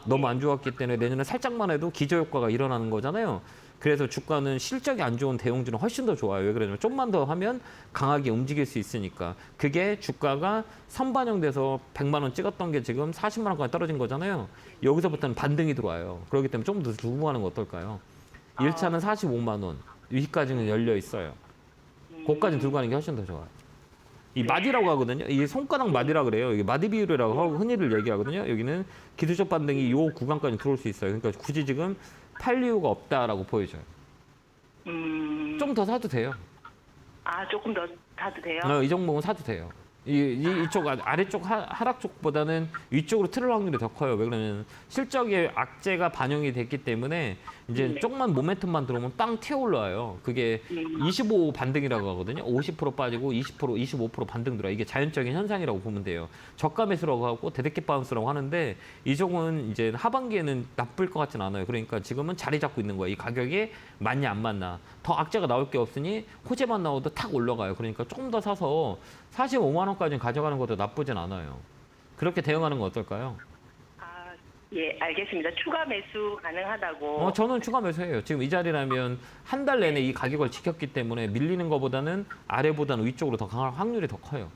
너무 안 좋았기 때문에 내년에 살짝만 해도 기저효과가 일어나는 거잖아요. 그래서 주가는 실적이 안 좋은 대형주는 훨씬 더 좋아요. 왜 그러냐면 좀만 더 하면 강하게 움직일 수 있으니까. 그게 주가가 선반영돼서 100만 원 찍었던 게 지금 40만 원까지 떨어진 거잖아요. 여기서부터는 반등이 들어와요. 그렇기 때문에 좀 더 두고 가는 거 어떨까요? 1차는 45만 원, 위까지는 열려 있어요. 거기까지 들고 가는 게 훨씬 더 좋아요. 이 마디라고 하거든요. 이게 손가락 마디라 그래요. 이게 마디 비율이라고 하고 흔히들 얘기하거든요. 여기는 기술적 반등이 이 구간까지 들어올 수 있어요. 그러니까 굳이 지금 팔 이유가 없다라고 보여져요. 좀 더 사도 돼요. 조금 더 사도 돼요? 이 종목은 사도 돼요. 이쪽 아래쪽 하락 쪽보다는 위쪽으로 틀을 확률이 더 커요. 왜 그러면 실적의 악재가 반영이 됐기 때문에 이제 조금만 모멘텀만 들어오면 빵 튀어 올라와요. 그게 25 반등이라고 하거든요. 50% 빠지고 20%, 25% 반등 들어요. 이게 자연적인 현상이라고 보면 돼요. 저가 매수라고 하고 대대기 바운스라고 하는데 이 종은 이제 하반기에는 나쁠 것 같진 않아요. 그러니까 지금은 자리 잡고 있는 거예요. 이 가격이 맞냐 안 맞나. 더 악재가 나올 게 없으니 호재만 나오도 탁 올라가요. 그러니까 조금 더 사서 45만 원까지 가져가는 것도 나쁘진 않아요. 그렇게 대응하는 건 어떨까요? 예, 알겠습니다. 추가 매수 가능하다고. 저는 추가 매수해요. 지금 이 자리라면 한 달 내내 이 가격을 지켰기 때문에 밀리는 것보다는 아래보다는 위쪽으로 더 강할 확률이 더 커요.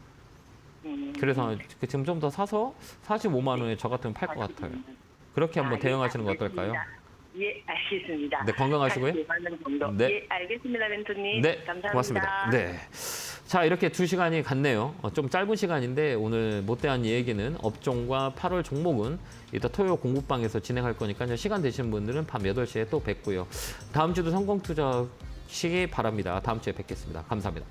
그래서 지금 좀 더 사서 45만 원에 저 같으면 팔 것 같아요. 그렇게 한번 대응하시는 거 어떨까요? 예, 알겠습니다. 네, 건강하시고요. 45만 원 정도. 네. 예, 알겠습니다, 멘토님. 네, 감사합니다. 고맙습니다. 네. 자, 이렇게 2시간이 갔네요. 좀 짧은 시간인데 오늘 못대한 얘기는 업종과 8월 종목은 이따 토요 공부방에서 진행할 거니까요. 시간 되시는 분들은 밤 8시에 또 뵙고요. 다음 주도 성공투자하시기 바랍니다. 다음 주에 뵙겠습니다. 감사합니다.